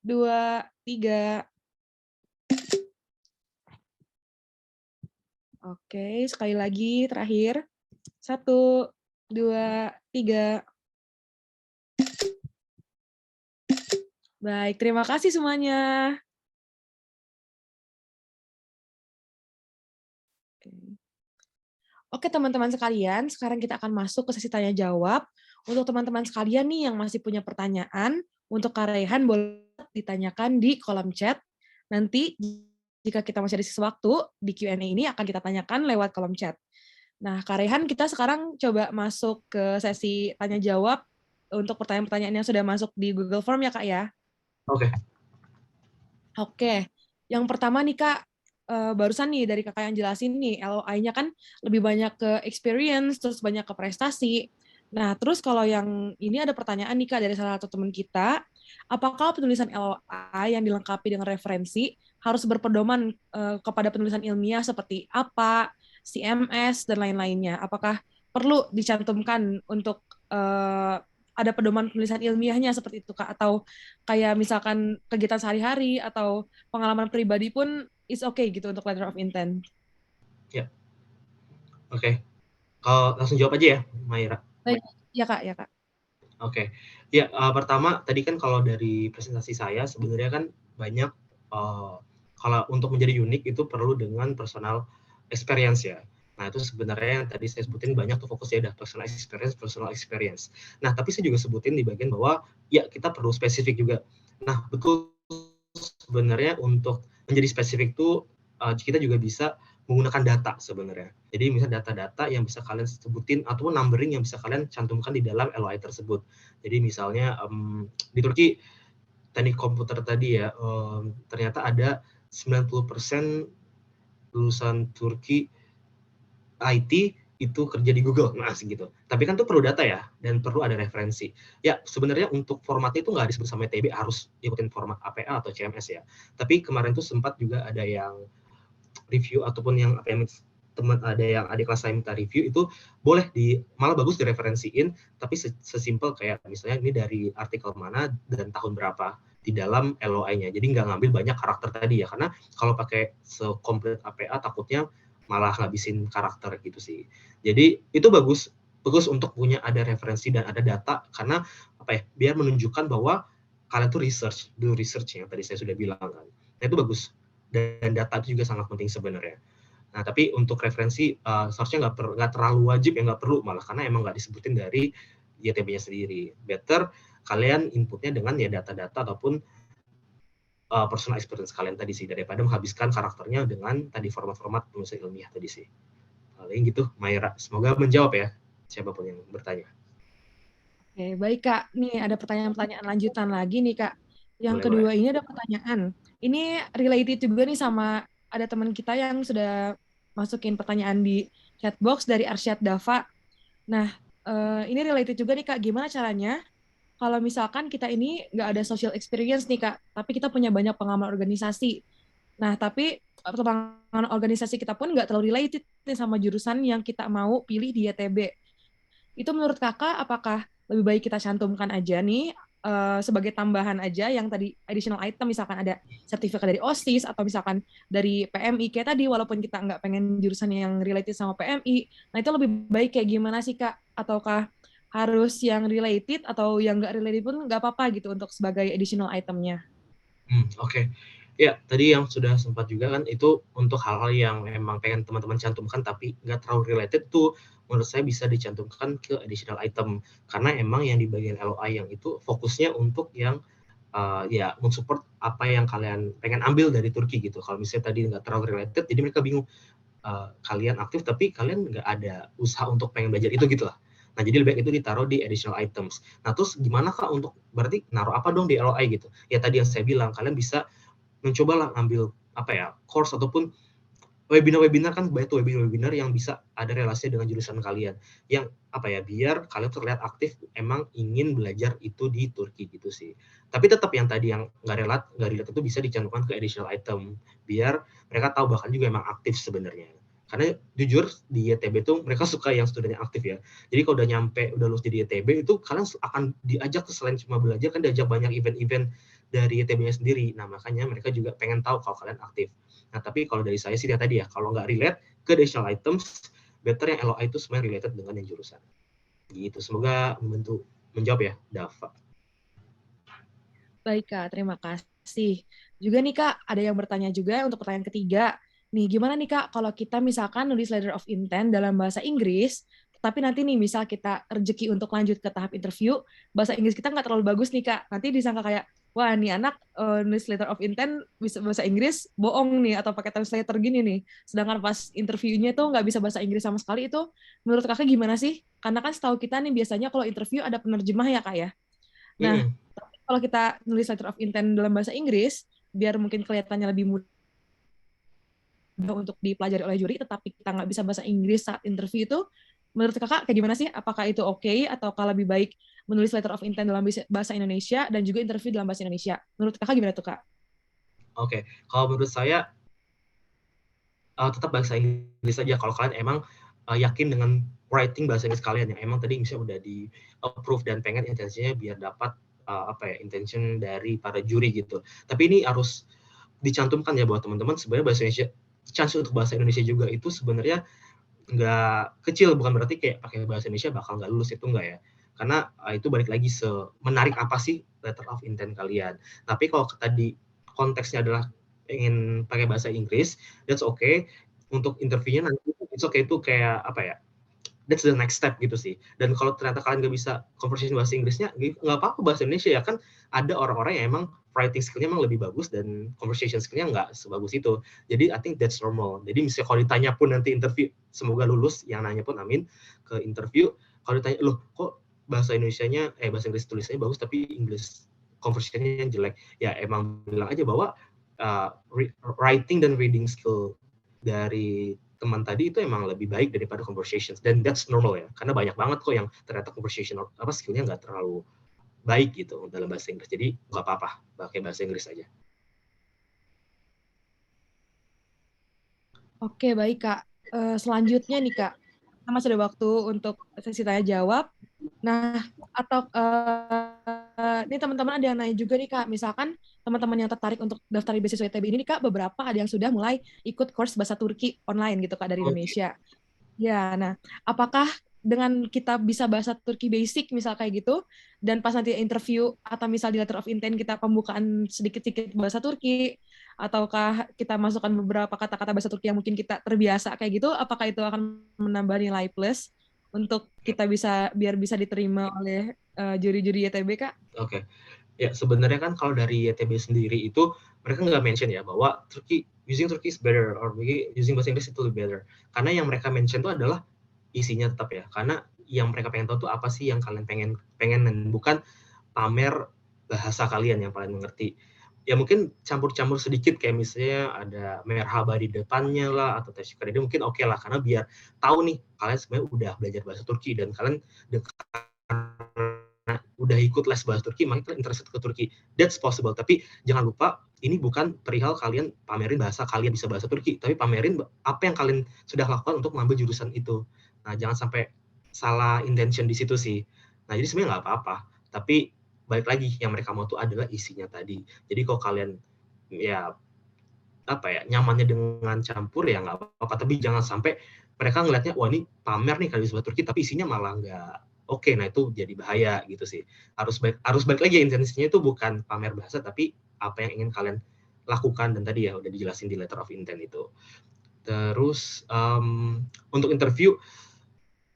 2, 3. Oke, sekali lagi terakhir. 1, 2, 3. Baik, terima kasih semuanya. Oke, teman-teman sekalian, sekarang kita akan masuk ke sesi tanya jawab. Untuk teman-teman sekalian nih yang masih punya pertanyaan, untuk Kak Rehan boleh ditanyakan di kolom chat. Nanti jika kita masih ada sisa waktu, di Q&A ini akan kita tanyakan lewat kolom chat. Nah, Kak Rehan, kita sekarang coba masuk ke sesi tanya jawab untuk pertanyaan-pertanyaan yang sudah masuk di Google Form ya, Kak ya? Oke. Yang pertama nih, Kak, barusan nih dari Kakak yang jelasin nih, LOI-nya kan lebih banyak ke experience, terus banyak ke prestasi. Nah, terus kalau yang ini ada pertanyaan nih, Kak, dari salah satu teman kita, apakah penulisan LOI yang dilengkapi dengan referensi harus berpedoman kepada penulisan ilmiah seperti APA, CMS, dan lain-lainnya? Apakah perlu dicantumkan untuk ada pedoman penulisan ilmiahnya seperti itu Kak, atau kayak misalkan kegiatan sehari-hari atau pengalaman pribadi pun is okay gitu untuk letter of intent. Ya, oke. Kalau langsung jawab aja ya, Maira. Baik, ya Kak, ya Kak. Oke. Ya, pertama tadi kan kalau dari presentasi saya sebenarnya kan banyak, kalau untuk menjadi unik itu perlu dengan personal experience ya. Nah, itu sebenarnya yang tadi saya sebutin banyak tuh fokusnya ada personal experience. Nah, tapi saya juga sebutin di bagian bahwa ya kita perlu spesifik juga. Nah, betul sebenarnya untuk menjadi spesifik tuh, kita juga bisa menggunakan data sebenarnya. Jadi misalnya data-data yang bisa kalian sebutin ataupun numbering yang bisa kalian cantumkan di dalam LOI tersebut. Jadi misalnya di Turki teknik komputer tadi ya, ternyata ada 90% lulusan Turki IT itu kerja di Google, nah segitu. Tapi kan itu perlu data ya, dan perlu ada referensi. Ya sebenarnya untuk formatnya itu nggak disebut sama ITB harus ikutin format APA atau CMS ya. Tapi kemarin tuh sempat juga ada yang review ataupun yang teman ada yang adik kelas saya minta review itu boleh malah bagus direferensiin, tapi sesimpel kayak misalnya ini dari artikel mana dan tahun berapa di dalam LOI-nya. Jadi nggak ngambil banyak karakter tadi ya, karena kalau pakai sekomplit APA takutnya malah ngabisin karakter gitu sih. Jadi itu bagus untuk punya ada referensi dan ada data, karena apa ya, biar menunjukkan bahwa kalian tuh do research yang tadi saya sudah bilang kan. Nah itu bagus, dan data itu juga sangat penting sebenarnya. Nah, tapi untuk referensi seharusnya nggak terlalu wajib ya, nggak perlu malah, karena emang nggak disebutin dari YTB-nya sendiri. Better kalian inputnya dengan ya data-data ataupun personal experience kalian tadi sih, daripada menghabiskan karakternya dengan tadi format-format penulisan ilmiah tadi sih. Paling gitu, Maira. Semoga menjawab ya siapapun yang bertanya. Oke, baik Kak. Nih ada pertanyaan-pertanyaan lanjutan lagi nih Kak. Yang Boleh, kedua boleh. ini ada pertanyaan. Ini related juga nih sama ada teman kita yang sudah masukin pertanyaan di chatbox dari Arsyad Dava. Nah, ini related juga nih Kak. Gimana caranya kalau misalkan kita ini nggak ada social experience nih Kak, tapi kita punya banyak pengalaman organisasi. Nah, tapi pengalaman organisasi kita pun nggak terlalu related nih sama jurusan yang kita mau pilih di YTB. Itu menurut Kakak, apakah lebih baik kita cantumkan aja nih sebagai tambahan aja yang tadi additional item, misalkan ada sertifikat dari OSIS atau misalkan dari PMI kayak tadi, walaupun kita nggak pengen jurusan yang related sama PMI. Nah, itu lebih baik kayak gimana sih Kak? Ataukah harus yang related atau yang nggak related pun nggak apa-apa gitu untuk sebagai additional itemnya? Oke. Ya, tadi yang sudah sempat juga kan itu untuk hal-hal yang memang pengen teman-teman cantumkan tapi nggak terlalu related tuh, menurut saya bisa dicantumkan ke additional item. Karena emang yang di bagian LOI yang itu fokusnya untuk yang ya mensupport apa yang kalian pengen ambil dari Turki gitu. Kalau misalnya tadi nggak terlalu related, jadi mereka bingung, kalian aktif tapi kalian nggak ada usaha untuk pengen belajar itu gitu lah. Nah, jadi lebih baik itu ditaruh di additional items. Nah, terus gimana Kak untuk berarti naruh apa dong di LOI gitu? Ya tadi yang saya bilang, kalian bisa mencobalah ambil apa ya, course ataupun webinar-webinar, kan banyak tuh webinar-webinar yang bisa ada relasinya dengan jurusan kalian. Yang apa ya, biar kalian terlihat aktif emang ingin belajar itu di Turki gitu sih. Tapi tetap yang tadi yang nggak relate itu bisa dicantumkan ke additional item biar mereka tahu bahkan juga emang aktif sebenarnya. Karena jujur di YTB tuh mereka suka yang student yang aktif ya. Jadi kalau udah lulus jadi YTB itu kalian akan diajak tuh, selain cuma belajar kan diajak banyak event-event dari YTB-nya sendiri. Nah, makanya mereka juga pengen tahu kalau kalian aktif. Nah, tapi kalau dari saya sih tadi ya, kalau nggak relate ke additional items, better yang LOI itu sebenarnya related dengan yang jurusan. Gitu, semoga membantu menjawab ya, Dava. Baik Kak, terima kasih. Juga nih Kak, ada yang bertanya juga untuk pertanyaan ketiga. Nih, gimana nih Kak kalau kita misalkan nulis letter of intent dalam bahasa Inggris, tapi nanti nih misal kita rezeki untuk lanjut ke tahap interview, bahasa Inggris kita nggak terlalu bagus nih Kak. Nanti disangka kayak, wah nih anak nulis letter of intent bisa bahasa Inggris, bohong nih, atau pakai translator gini nih. Sedangkan pas interviewnya tuh nggak bisa bahasa Inggris sama sekali, itu menurut Kakak gimana sih? Karena kan setahu kita nih biasanya kalau interview ada penerjemah ya Kak ya. Nah, Hmm. kalau kita nulis letter of intent dalam bahasa Inggris, biar mungkin kelihatannya lebih mudah untuk dipelajari oleh juri, tetapi kita nggak bisa bahasa Inggris saat interview itu, menurut Kakak kayak gimana sih? Apakah itu oke, ataukah lebih baik menulis letter of intent dalam bahasa Indonesia dan juga interview dalam bahasa Indonesia? Menurut Kakak gimana tuh, Kak? Oke, kalau menurut saya tetap bahasa Inggris aja kalau kalian emang yakin dengan writing bahasa Inggris kalian yang emang tadi misalnya udah di approve dan pengen intensinya biar dapat intention dari para juri gitu. Tapi ini harus dicantumkan ya buat teman-teman, sebenarnya bahasa Indonesia, chance untuk bahasa Indonesia juga itu sebenarnya nggak kecil, bukan berarti kayak pakai bahasa Indonesia bakal nggak lulus, itu nggak ya. Karena itu balik lagi menarik apa sih letter of intent kalian. Tapi kalau tadi konteksnya adalah ingin pakai bahasa Inggris, that's okay. Untuk interviewnya nanti it's okay itu kayak apa ya, that's the next step gitu sih. Dan kalau ternyata kalian nggak bisa conversation bahasa Inggrisnya, nggak apa-apa bahasa Indonesia ya kan. Ada orang-orang yang emang writing skill-nya emang lebih bagus dan conversation skill-nya nggak sebagus itu. Jadi I think that's normal. Jadi misalnya kalau ditanya pun nanti interview, semoga lulus yang nanya pun amin ke interview. Kalau ditanya, loh kok bahasa Indonesianya, bahasa Inggris tulisannya bagus tapi English conversion-nya jelek. Ya emang bilang aja bahwa writing dan reading skill dari teman tadi itu emang lebih baik daripada conversations, dan that's normal ya, karena banyak banget kok yang ternyata conversation skillnya nggak terlalu baik gitu dalam bahasa Inggris. Jadi nggak apa-apa pakai bahasa Inggris aja. Oke, baik Kak. Selanjutnya nih Kak, kita masih ada waktu untuk sesi tanya jawab. Nah, atau ini teman-teman ada yang nanya juga nih Kak, misalkan teman-teman yang tertarik untuk daftar di beasiswa ITB ini nih Kak, beberapa ada yang sudah mulai ikut course bahasa Turki online gitu Kak dari Oke. Indonesia. Ya, nah, apakah dengan kita bisa bahasa Turki basic misal kayak gitu, dan pas nanti interview atau misal di letter of intent kita pembukaan sedikit-sedikit bahasa Turki, ataukah kita masukkan beberapa kata-kata bahasa Turki yang mungkin kita terbiasa kayak gitu, apakah itu akan menambah nilai plus untuk kita biar bisa diterima oleh juri-juri YTB, Kak? Oke. Ya, sebenarnya kan kalau dari YTB sendiri itu mereka nggak mention ya bahwa using Turkey is better or using bahasa Inggris itu lebih better. Karena yang mereka mention itu adalah isinya tetap ya. Karena yang mereka pengen tahu tuh apa sih yang kalian pengen dan bukan pamer bahasa kalian yang paling mengerti. Ya mungkin campur-campur sedikit kayak misalnya ada merhaba di depannya lah atau teşekkür ederim, mungkin oke lah, karena biar tahu nih kalian sebenarnya udah belajar bahasa Turki dan kalian udah ikut les bahasa Turki, makanya kalian interested ke Turki. That's possible. Tapi jangan lupa ini bukan perihal kalian pamerin bahasa kalian bisa bahasa Turki, tapi pamerin apa yang kalian sudah lakukan untuk mengambil jurusan itu. Nah, jangan sampai salah intention di situ sih. Nah, jadi sebenarnya nggak apa-apa. Tapi balik lagi yang mereka mau tuh adalah isinya tadi. Jadi kalau kalian ya apa ya nyamannya dengan campur ya nggak apa-apa, tapi jangan sampai mereka ngelihatnya wah ini pamer nih kali bahasa Turki tapi isinya malah nggak oke. Nah itu jadi bahaya gitu sih. Harus balik lagi, intensinya itu bukan pamer bahasa tapi apa yang ingin kalian lakukan, dan tadi ya udah dijelasin di letter of intent itu. Terus untuk interview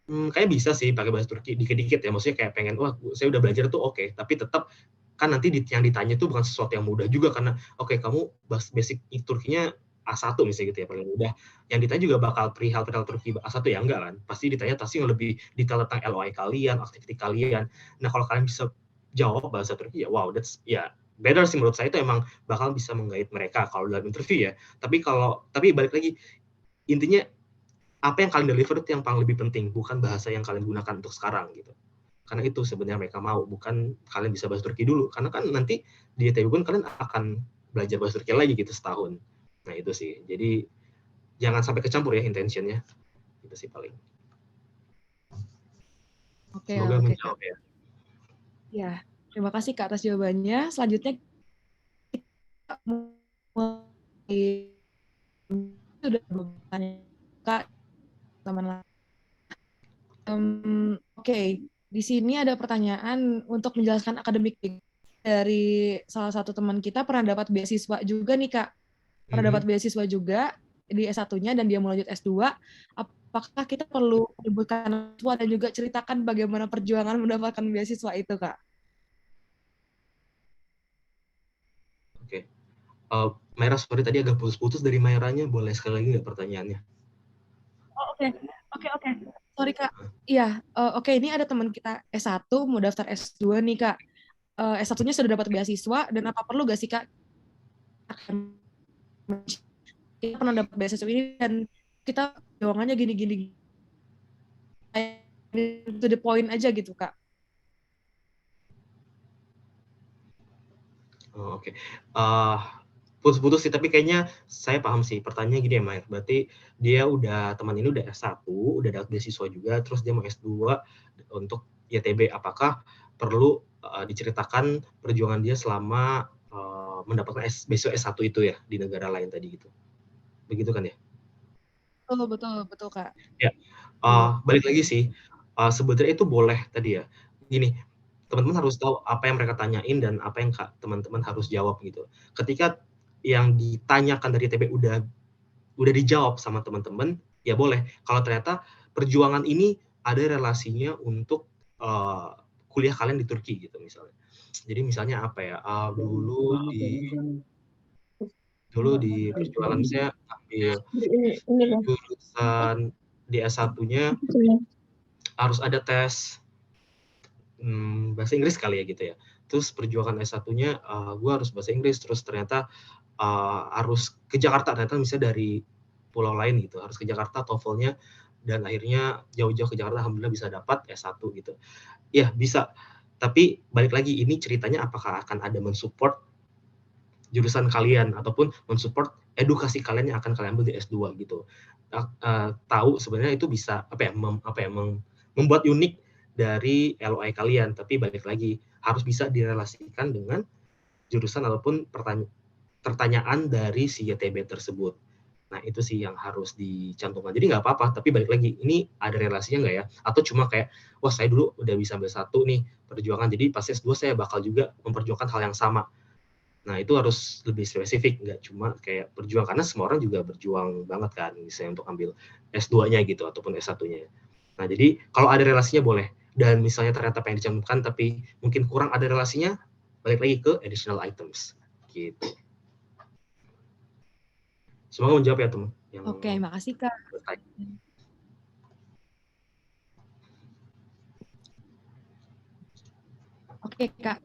kayak bisa sih pakai bahasa Turki dikit-dikit ya, maksudnya kayak pengen wah saya udah belajar tuh oke, tapi tetap kan nanti yang ditanya itu bukan sesuatu yang mudah juga, karena oke kamu basic Turkinya A1 misalnya gitu ya paling mudah. Yang ditanya juga bakal perihal Turki A1 ya enggak kan? Pasti ditanya pasti yang lebih detail tentang LOI kalian, aktiviti kalian. Nah, kalau kalian bisa jawab bahasa Turki ya wow, that's ya better sih menurut saya, itu emang bakal bisa menggait mereka kalau dalam interview ya. Tapi balik lagi intinya apa yang kalian deliver itu yang paling lebih penting, bukan bahasa yang kalian gunakan untuk sekarang gitu. Karena itu sebenarnya mereka mau, bukan kalian bisa bahasa Turki dulu. Karena kan nanti di ITB pun kalian akan belajar bahasa Turki lagi gitu setahun. Nah itu sih. Jadi jangan sampai kecampur ya intentionnya. Itu sih paling. Oke, Semoga oke Kak. menjawab ya. Ya, terima kasih Kak atas jawabannya. Selanjutnya kita mulai sudah bertanya Kak teman. Oke, di sini ada pertanyaan untuk menjelaskan akademik dari salah satu teman kita pernah dapat beasiswa juga nih Kak. Pernah dapat beasiswa juga di S1-nya dan dia mau lanjut S2. Apakah kita perlu menyebutkan beasiswa dan juga ceritakan bagaimana perjuangan mendapatkan beasiswa itu Kak? Oke. Maira, sorry tadi agak putus-putus dari Mairanya. Boleh sekali lagi nggak pertanyaannya? Oh, oke. Sorry Kak. Iya, oke ini ada teman kita S1 mau daftar S2 nih Kak. S1-nya sudah dapat beasiswa dan apa perlu gak sih Kak kita pernah dapat beasiswa ini dan kita jawabannya gini-gini to the point aja gitu Kak. Oh, oke. putus-putus sih, tapi kayaknya saya paham sih. Pertanyaannya gini ya, Mair. Berarti dia teman ini udah S1, udah dapat beasiswa juga, terus dia mau S2 untuk YTB. Apakah perlu diceritakan perjuangan dia selama mendapatkan beasiswa S1 itu ya, di negara lain tadi gitu. Begitu kan ya? Betul, Kak. Ya, balik lagi sih, sebenarnya itu boleh tadi ya. Gini, teman-teman harus tahu apa yang mereka tanyain dan apa yang teman-teman harus jawab gitu. Ketika yang ditanyakan dari ITB udah dijawab sama teman-teman, ya boleh. Kalau ternyata perjuangan ini ada relasinya untuk kuliah kalian di Turki gitu misalnya. Jadi misalnya apa ya? Dulu di perjuangan saya ambil jurusan di S1-nya harus ada tes bahasa Inggris kali ya gitu ya. Terus perjuangan S1-nya gue harus bahasa Inggris, terus ternyata harus ke Jakarta, ternyata misalnya dari pulau lain gitu, harus ke Jakarta TOEFL-nya, dan akhirnya jauh-jauh ke Jakarta alhamdulillah bisa dapat S1 gitu. Ya bisa, tapi balik lagi ini ceritanya apakah akan ada mensupport jurusan kalian ataupun mensupport edukasi kalian yang akan kalian ambil di S2 gitu. Tahu sebenarnya itu bisa membuat unik dari LOI kalian, tapi balik lagi harus bisa direlasikan dengan jurusan ataupun pertanyaan dari si YTB tersebut. Nah itu sih yang harus dicantumkan. Jadi nggak apa-apa, tapi balik lagi ini ada relasinya nggak ya? Atau cuma kayak, wah saya dulu udah bisa ambil satu nih perjuangan, jadi pas S2 saya bakal juga memperjuangkan hal yang sama. Nah itu harus lebih spesifik, nggak cuma kayak berjuang, karena semua orang juga berjuang banget kan, misalnya untuk ambil S2-nya gitu ataupun S1-nya. Nah jadi kalau ada relasinya boleh, dan misalnya ternyata pengen dicantumkan tapi mungkin kurang ada relasinya, balik lagi ke additional items gitu. Semoga menjawab ya teman. Oke, makasih Kak. Oke Kak,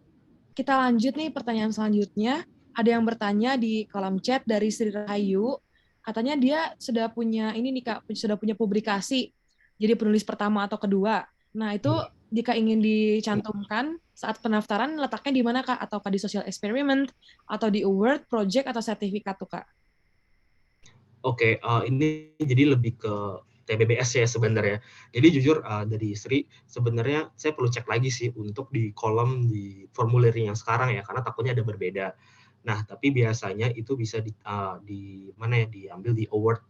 kita lanjut nih pertanyaan selanjutnya. Ada yang bertanya di kolom chat dari Sri Rahayu. Katanya dia sudah punya ini nih Kak, sudah punya publikasi. Jadi penulis pertama atau kedua. Nah itu jika ingin dicantumkan saat pendaftaran letaknya di mana Kak? Ataukah di social experiment, atau di award, project, atau sertifikat tuh Kak? Oke, ini jadi lebih ke TBBS ya sebenarnya. Jadi jujur dari Sri, sebenarnya saya perlu cek lagi sih untuk di kolom di formulir yang sekarang ya, karena takutnya ada berbeda. Nah, tapi biasanya itu bisa di mana ya, diambil di award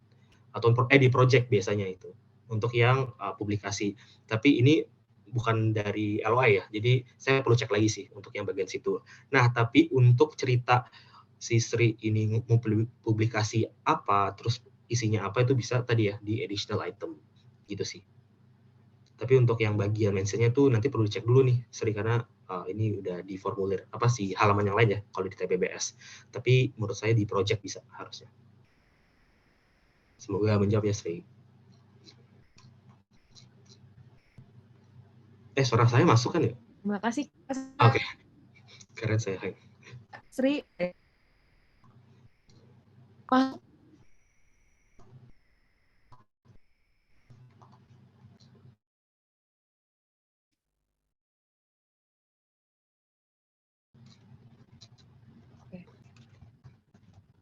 atau di project biasanya itu untuk yang publikasi. Tapi ini bukan dari LOI ya, jadi saya perlu cek lagi sih untuk yang bagian situ. Nah, tapi untuk cerita si Sri ini mau publikasi apa, terus isinya apa, itu bisa tadi ya di additional item gitu sih. Tapi untuk yang bagian mentionnya tuh nanti perlu dicek dulu nih Sri, karena ini udah di formulir apa sih halaman yang lain ya kalau di TPBS. Tapi menurut saya di project bisa harusnya. Semoga menjawab ya Sri. Suara saya masuk kan ya? Terima kasih. Oke. Keren saya. Sri.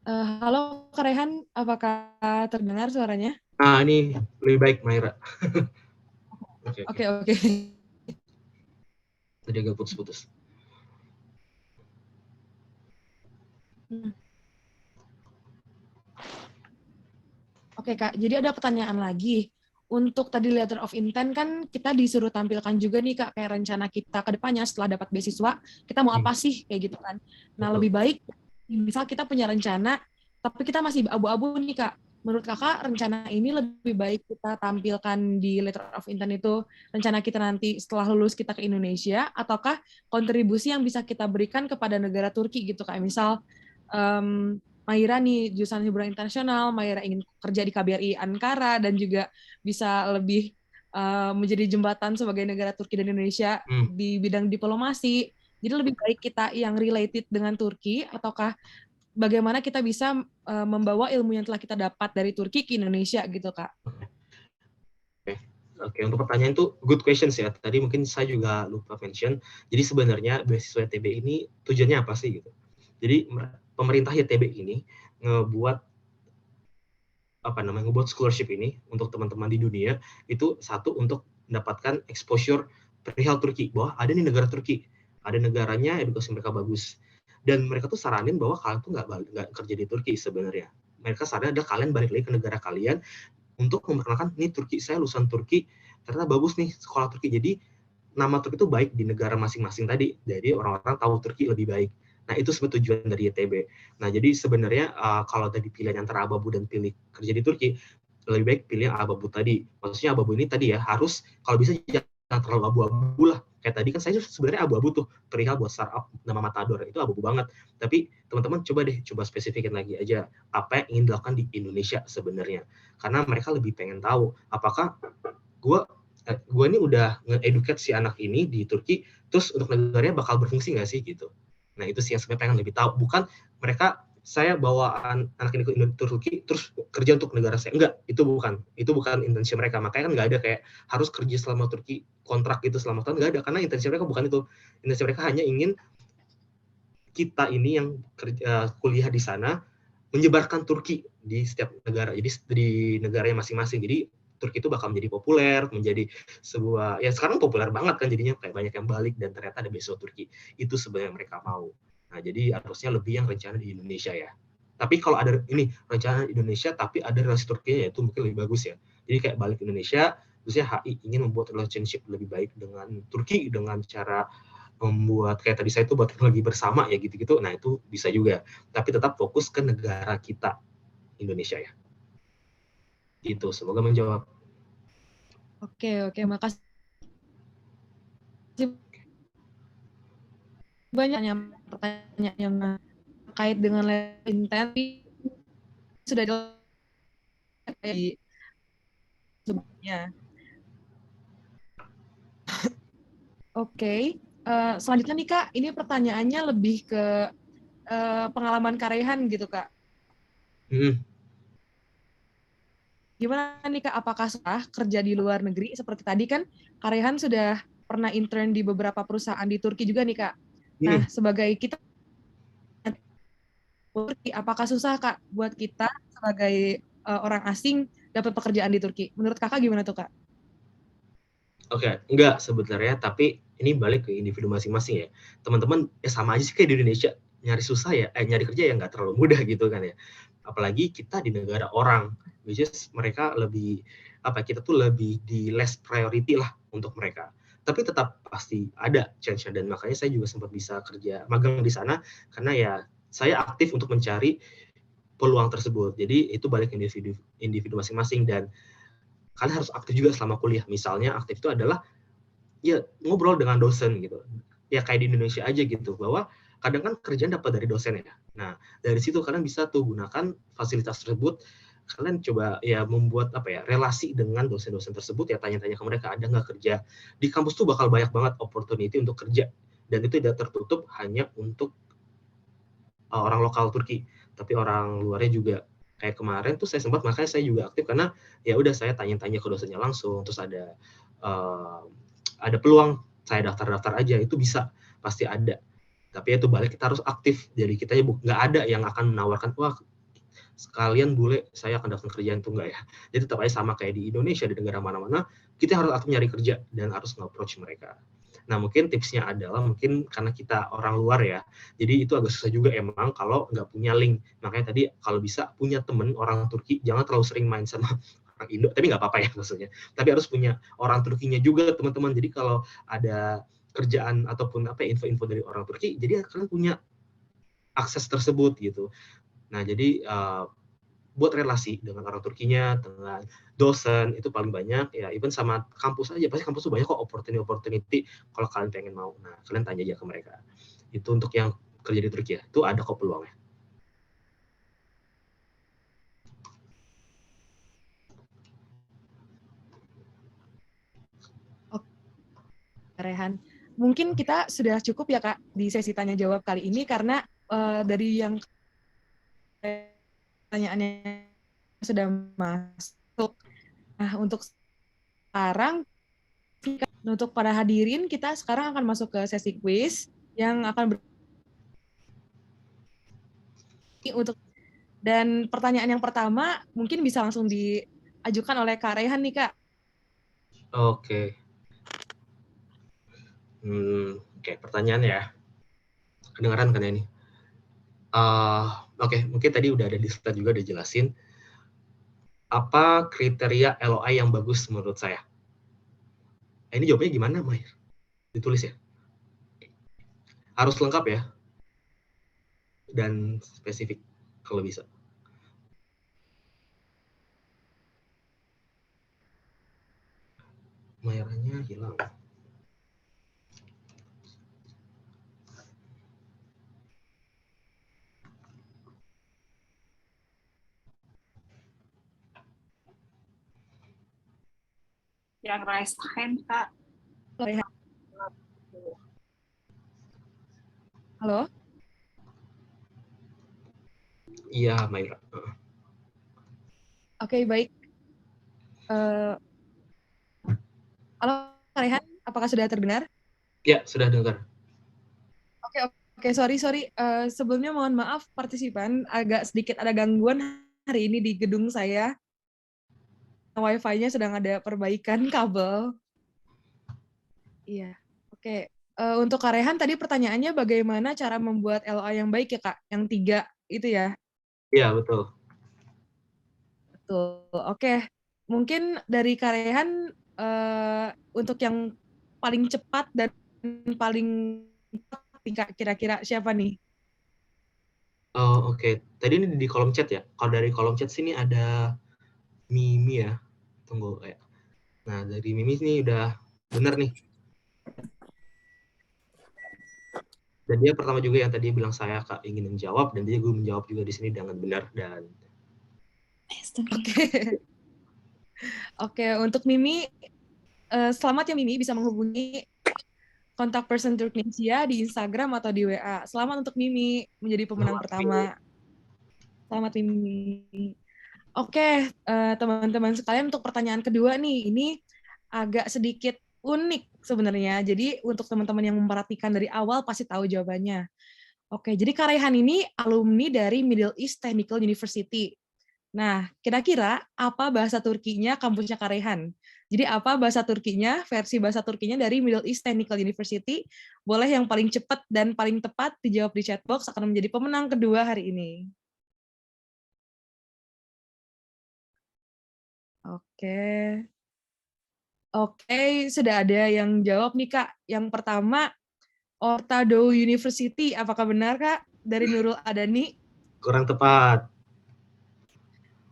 Halo Kak Rehan, apakah terdengar suaranya? Ini lebih baik Maira. Oke. Tadi agak putus-putus. Oke Kak, jadi ada pertanyaan lagi. Untuk tadi letter of intent kan kita disuruh tampilkan juga nih Kak, kayak rencana kita ke depannya setelah dapat beasiswa, kita mau apa sih, kayak gitu kan. Nah lebih baik, misal kita punya rencana, tapi kita masih abu-abu nih Kak. Menurut Kakak, rencana ini lebih baik kita tampilkan di letter of intent itu rencana kita nanti setelah lulus kita ke Indonesia, ataukah kontribusi yang bisa kita berikan kepada negara Turki gitu Kak. Misal, Maira nih jurusan hubungan internasional, Maira ingin kerja di KBRI Ankara dan juga bisa lebih menjadi jembatan sebagai negara Turki dan Indonesia di bidang diplomasi. Jadi lebih baik kita yang related dengan Turki, ataukah bagaimana kita bisa membawa ilmu yang telah kita dapat dari Turki ke Indonesia gitu Kak? Oke, untuk pertanyaan itu good questions ya. Tadi mungkin saya juga lupa mention. Jadi sebenarnya beasiswa ITB ini tujuannya apa sih gitu. Jadi pemerintah YTB ini ngebuat scholarship ini untuk teman-teman di dunia, itu satu untuk mendapatkan exposure perihal Turki, bahwa ada nih negara Turki, ada negaranya, edukasi mereka bagus, dan mereka tuh saranin bahwa kalian tuh nggak kerja di Turki sebenarnya. Mereka saranin adalah kalian balik lagi ke negara kalian untuk memperkenalkan, nih Turki, saya lulusan Turki, ternyata bagus nih sekolah Turki. Jadi nama Turki itu baik di negara masing-masing tadi, jadi orang-orang tahu Turki lebih baik. Nah, itu sebetulnya tujuan dari YTB. Nah, jadi sebenarnya kalau tadi pilihan antara abu-abu dan pilih kerja di Turki, lebih baik pilih yang abu-abu tadi. Maksudnya abu-abu ini tadi ya, harus kalau bisa jangan terlalu abu-abu lah. Kayak tadi kan saya sebenarnya abu-abu tuh, perihal buat startup nama Matador, itu abu-abu banget. Tapi teman-teman coba spesifikin lagi aja, apa yang ingin dilakukan di Indonesia sebenarnya. Karena mereka lebih pengen tahu, apakah gue ini udah nge-educate si anak ini di Turki, terus untuk negaranya bakal berfungsi nggak sih gitu. Nah, itu sih yang sebenarnya pengen lebih tahu. Bukan saya bawa anak ini ke Turki terus kerja untuk negara saya. Enggak, itu bukan intensi mereka. Makanya kan nggak ada kayak harus kerja selama Turki, kontrak gitu selama tahun, nggak ada. Karena intensi mereka bukan itu. Intensi mereka hanya ingin kita ini yang kuliah di sana menyebarkan Turki di setiap negara. Jadi di negaranya masing-masing. Jadi Turki itu bakal menjadi populer, menjadi sebuah, ya sekarang populer banget kan jadinya, kayak banyak yang balik dan ternyata ada beasiswa Turki. Itu sebenarnya mereka mau. Nah, jadi harusnya lebih yang rencana di Indonesia ya. Tapi kalau ada ini rencana di Indonesia tapi ada relasi Turkinya, itu mungkin lebih bagus ya. Jadi kayak balik Indonesia, terusnya HI ingin membuat relationship lebih baik dengan Turki dengan cara membuat kayak tadi saya itu buat teknologi bersama ya gitu-gitu. Nah, itu bisa juga. Tapi tetap fokus ke negara kita, Indonesia ya. Itu semoga menjawab. Oke, makasih banyak pertanyaan yang terkait dengan intent sudah di sebelumnya. Oke, selanjutnya nih Kak, ini pertanyaannya lebih ke pengalaman Karehan gitu Kak. Gimana nih Kak, apakah sudah kerja di luar negeri? Seperti tadi kan Karehan sudah pernah intern di beberapa perusahaan di Turki juga nih Kak. Nah, sebagai kita Turki, apakah susah Kak buat kita sebagai orang asing dapat pekerjaan di Turki? Menurut Kakak gimana tuh Kak? Oke, enggak sebenarnya, tapi ini balik ke individu masing-masing ya. Teman-teman sama aja sih kayak di Indonesia, nyari susah ya, nyari kerja ya nggak terlalu mudah gitu kan ya. Apalagi kita di negara orang, which is mereka lebih kita tuh lebih di less priority lah untuk mereka. Tapi tetap pasti ada chance-nya, dan makanya saya juga sempat bisa kerja magang di sana karena ya saya aktif untuk mencari peluang tersebut. Jadi itu balik individu masing-masing, dan kalian harus aktif juga selama kuliah. Misalnya aktif itu adalah ya ngobrol dengan dosen gitu. Ya kayak di Indonesia aja gitu, bahwa kadang kan kerjaan dapat dari dosen ya. Nah, dari situ kalian bisa tuh gunakan fasilitas tersebut. Kalian coba ya membuat relasi dengan dosen-dosen tersebut, ya tanya-tanya ke mereka ada nggak kerja. Di kampus tuh bakal banyak banget opportunity untuk kerja, dan itu tidak tertutup hanya untuk orang lokal Turki, tapi orang luarnya juga. Kayak kemarin tuh saya sempat, makanya saya juga aktif karena ya udah saya tanya-tanya ke dosennya langsung, terus ada peluang saya daftar aja, itu bisa, pasti ada. Tapi itu balik, kita harus aktif, jadi kita nggak ada yang akan menawarkan wah sekalian bule saya akan daftar kerjaan, itu enggak ya. Jadi tetap aja sama kayak di Indonesia, di negara mana-mana kita harus aktif nyari kerja dan harus nge-approach mereka. Nah, mungkin tipsnya adalah mungkin karena kita orang luar ya, jadi itu agak susah juga emang kalau nggak punya link. Makanya tadi kalau bisa punya temen orang Turki, jangan terlalu sering main sama orang Indo, tapi nggak apa-apa ya maksudnya. Tapi harus punya orang Turkinya juga teman-teman. Jadi kalau ada kerjaan ataupun info-info dari orang Turki, jadi kalian punya akses tersebut gitu. Nah, jadi buat relasi dengan orang Turkinya, dengan dosen, itu paling banyak ya, even sama kampus aja, pasti kampus tuh banyak kok opportunity kalau kalian pengen mau. Nah, kalian tanya aja ke mereka. Itu untuk yang kerja di Turki ya, itu ada kok peluangnya. Rehan, mungkin kita sudah cukup ya Kak di sesi tanya jawab kali ini, karena dari yang pertanyaannya sudah masuk. Nah, untuk sekarang, untuk para hadirin, kita sekarang akan masuk ke sesi quiz yang akan untuk dan pertanyaan yang pertama mungkin bisa langsung diajukan oleh Kak Rehan nih, Kak. Oke. Oke, pertanyaan ya. Kedengaran kan ya ini? Oke, mungkin tadi udah ada di slide juga udah jelasin. Apa kriteria LOI yang bagus menurut saya? Ini jawabnya gimana, Mahir? Ditulis ya? Harus lengkap ya? Dan spesifik kalau bisa. Mahirnya hilang. Yang raise hand, Kak. Halo? Iya, Mahir. Oke, baik. Halo, Kak Rehan, apakah sudah terdengar? Ya, sudah dengar. Oke, sorry. Sebelumnya mohon maaf partisipan, agak sedikit ada gangguan hari ini di gedung saya. Wi-Fi-nya sedang ada perbaikan kabel. Iya, oke. Untuk Kak Rehan tadi pertanyaannya bagaimana cara membuat LOI yang baik ya, Kak? Yang 3 itu ya? Iya, betul. Betul. Oke. Mungkin dari Kak Rehan, untuk yang paling cepat dan paling kira-kira siapa nih? Oh, oke. Tadi ini di kolom chat ya? Kalau dari kolom chat sini ada Mimi ya. Tunggu ya. Nah, dari Mimi ini udah bener nih. Dan dia pertama juga yang tadi bilang saya Kak ingin menjawab, dan dia gue menjawab juga di sini dengan benar. Dan Oke, untuk Mimi, selamat ya Mimi bisa menghubungi kontak person Turknesia di Instagram atau di WA. Selamat untuk Mimi menjadi pemenang pertama. Selamat Mimi. Oke, teman-teman sekalian, untuk pertanyaan kedua nih, ini agak sedikit unik sebenarnya. Jadi untuk teman-teman yang memperhatikan dari awal pasti tahu jawabannya. Oke, jadi Kak Rehan ini alumni dari Middle East Technical University. Nah, kira-kira apa bahasa Turkinya kampusnya Kak Rehan? Jadi apa bahasa Turkinya, versi bahasa Turkinya dari Middle East Technical University? Boleh yang paling cepat dan paling tepat dijawab di chat box, akan menjadi pemenang kedua hari ini. Oke, sudah ada yang jawab nih Kak. Yang pertama, Orta Doğu University. Apakah benar Kak? Dari Nurul Adani. kurang tepat.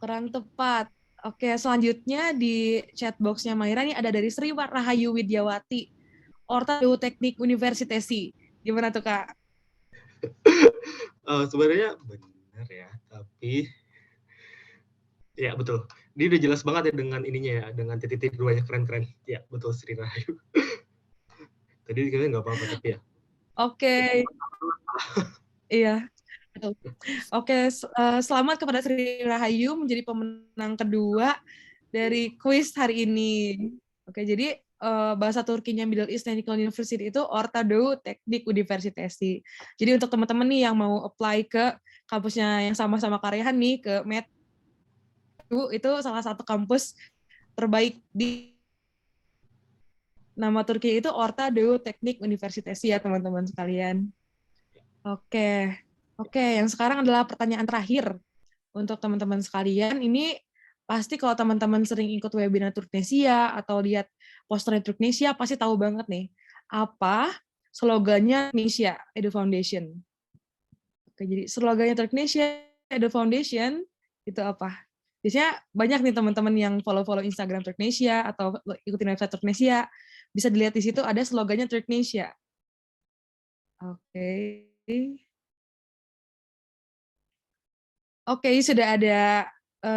Kurang tepat. Oke, selanjutnya di chat box-nya Maira nih ada dari Sri Rahayu Widyawati. Orta Doğu Teknik Universitesi. Gimana tuh Kak? Sebenarnya benar ya, tapi ya betul. Dia udah jelas banget ya dengan ininya ya, dengan titik-titik duanya keren-keren. Ya, betul Sri Rahayu. Tadi kayaknya nggak apa-apa tapi ya. Oke. Iya. Betul. Oke, selamat kepada Sri Rahayu menjadi pemenang kedua dari kuis hari ini. Oke, jadi bahasa Turkinya Middle East Technical University itu Orta Doğu Teknik Universitesi. Jadi untuk teman-teman nih yang mau apply ke kampusnya yang sama-sama Karehan nih, ke METU, itu salah satu kampus terbaik di nama Turki itu Orta Doğu Teknik Universitesi ya teman-teman sekalian. Oke, yang sekarang adalah pertanyaan terakhir untuk teman-teman sekalian. Ini pasti kalau teman-teman sering ikut webinar Turknesia atau lihat posternya Turknesia, pasti tahu banget nih, apa slogannya Turknesia Edu Foundation. Oke, jadi slogannya Turknesia Edu Foundation itu apa? Biasanya banyak nih teman-teman yang follow-follow Instagram Turknesia atau ikutin website Turknesia, bisa dilihat di situ ada slogannya Turknesia. Oke, sudah ada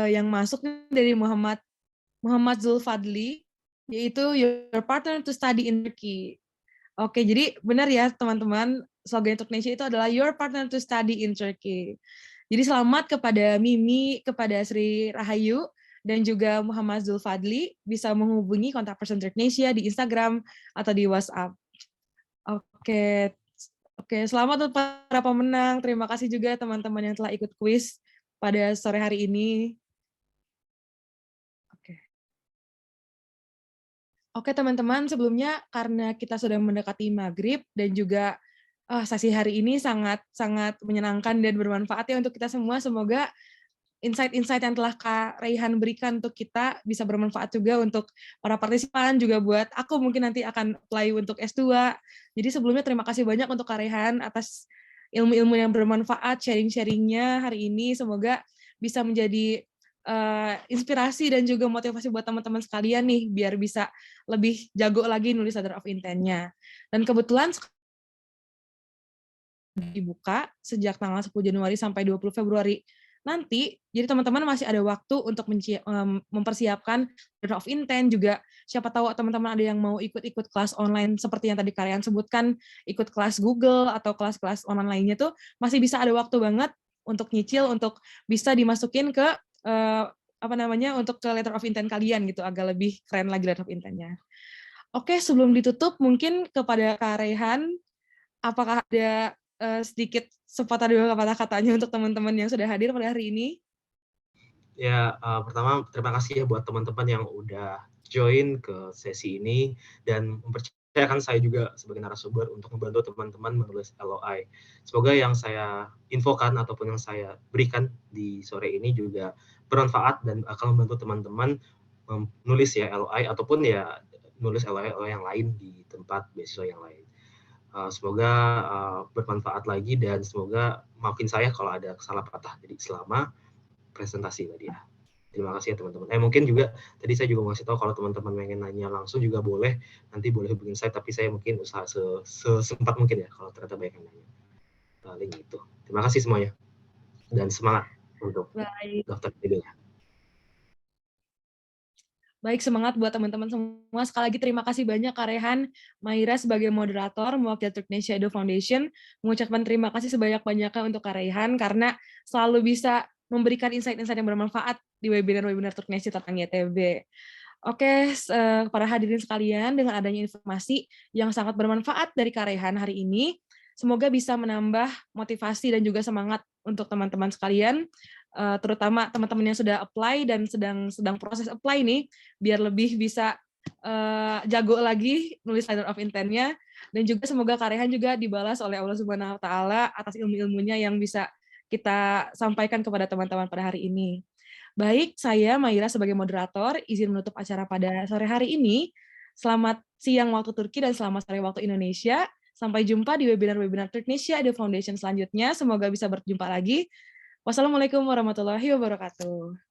yang masuk dari Muhammad Zulfadli, yaitu Your Partner to Study in Turkey. Oke, jadi benar ya teman-teman, slogan Turknesia itu adalah Your Partner to Study in Turkey. Jadi selamat kepada Mimi, kepada Sri Rahayu, dan juga Muhammad Zulfadli, bisa menghubungi kontak person Turknesia di Instagram atau di WhatsApp. Oke, Oke, selamat untuk para pemenang. Terima kasih juga teman-teman yang telah ikut kuis pada sore hari ini. Oke. Oke teman-teman, sebelumnya karena kita sudah mendekati maghrib dan juga sesi hari ini sangat menyenangkan dan bermanfaat ya untuk kita semua. Semoga insight-insight yang telah Kak Raihan berikan untuk kita bisa bermanfaat juga untuk para partisipan, juga buat aku mungkin nanti akan apply untuk S2. Jadi sebelumnya terima kasih banyak untuk Kak Raihan atas ilmu-ilmu yang bermanfaat, sharing-sharingnya hari ini. Semoga bisa menjadi inspirasi dan juga motivasi buat teman-teman sekalian nih, biar bisa lebih jago lagi nulis letter of intent-nya. Dan kebetulan dibuka sejak tanggal 10 Januari sampai 20 Februari nanti, jadi teman-teman masih ada waktu untuk mempersiapkan letter of intent, juga siapa tahu teman-teman ada yang mau ikut kelas online seperti yang tadi kalian sebutkan, ikut kelas Google atau kelas-kelas online lainnya tuh masih bisa ada waktu banget untuk nyicil, untuk bisa dimasukin ke untuk ke letter of intent kalian gitu, agak lebih keren lagi letter of intent-nya. Oke, sebelum ditutup mungkin kepada Kak Raihan, apakah ada sedikit sepatah dua kata-katanya untuk teman-teman yang sudah hadir pada hari ini? Ya, pertama terima kasih ya buat teman-teman yang udah join ke sesi ini dan mempercayakan saya juga sebagai narasumber untuk membantu teman-teman menulis LOI. Semoga yang saya infokan ataupun yang saya berikan di sore ini juga bermanfaat dan akan membantu teman-teman menulis ya LOI ataupun ya nulis LOI yang lain di tempat beasiswa yang lain. Semoga bermanfaat lagi dan semoga maafin saya kalau ada salah patah jadi selama presentasi tadi ya. Terima kasih ya teman-teman. Mungkin juga tadi saya juga mau kasih tahu kalau teman-teman pengen nanya langsung juga boleh, nanti boleh hubungin saya, tapi saya mungkin usaha sesempat mungkin ya kalau ternyata banyak yang nanya. Paling itu. Terima kasih semuanya dan semangat untuk daftar videonya. Baik, semangat buat teman-teman semua. Sekali lagi terima kasih banyak Kak Rehan, Maira sebagai moderator mewakili Turknesia Edu Foundation. Mengucapkan terima kasih sebanyak-banyaknya untuk Kak Rehan karena selalu bisa memberikan insight-insight yang bermanfaat di webinar-webinar Turknesia tentang YTB. Oke, para hadirin sekalian, dengan adanya informasi yang sangat bermanfaat dari Kak Rehan hari ini, semoga bisa menambah motivasi dan juga semangat untuk teman-teman sekalian, terutama teman-teman yang sudah apply dan sedang proses apply nih, biar lebih bisa jago lagi nulis letter of intent-nya, dan juga semoga Kak Rehan juga dibalas oleh Allah Subhanahu wa Ta'ala atas ilmu-ilmunya yang bisa kita sampaikan kepada teman-teman pada hari ini. Baik, saya Maira sebagai moderator izin menutup acara pada sore hari ini. Selamat siang waktu Turki dan selamat sore waktu Indonesia. Sampai jumpa di webinar-webinar Turknesia Edu Foundation selanjutnya. Semoga bisa berjumpa lagi. Wassalamualaikum warahmatullahi wabarakatuh.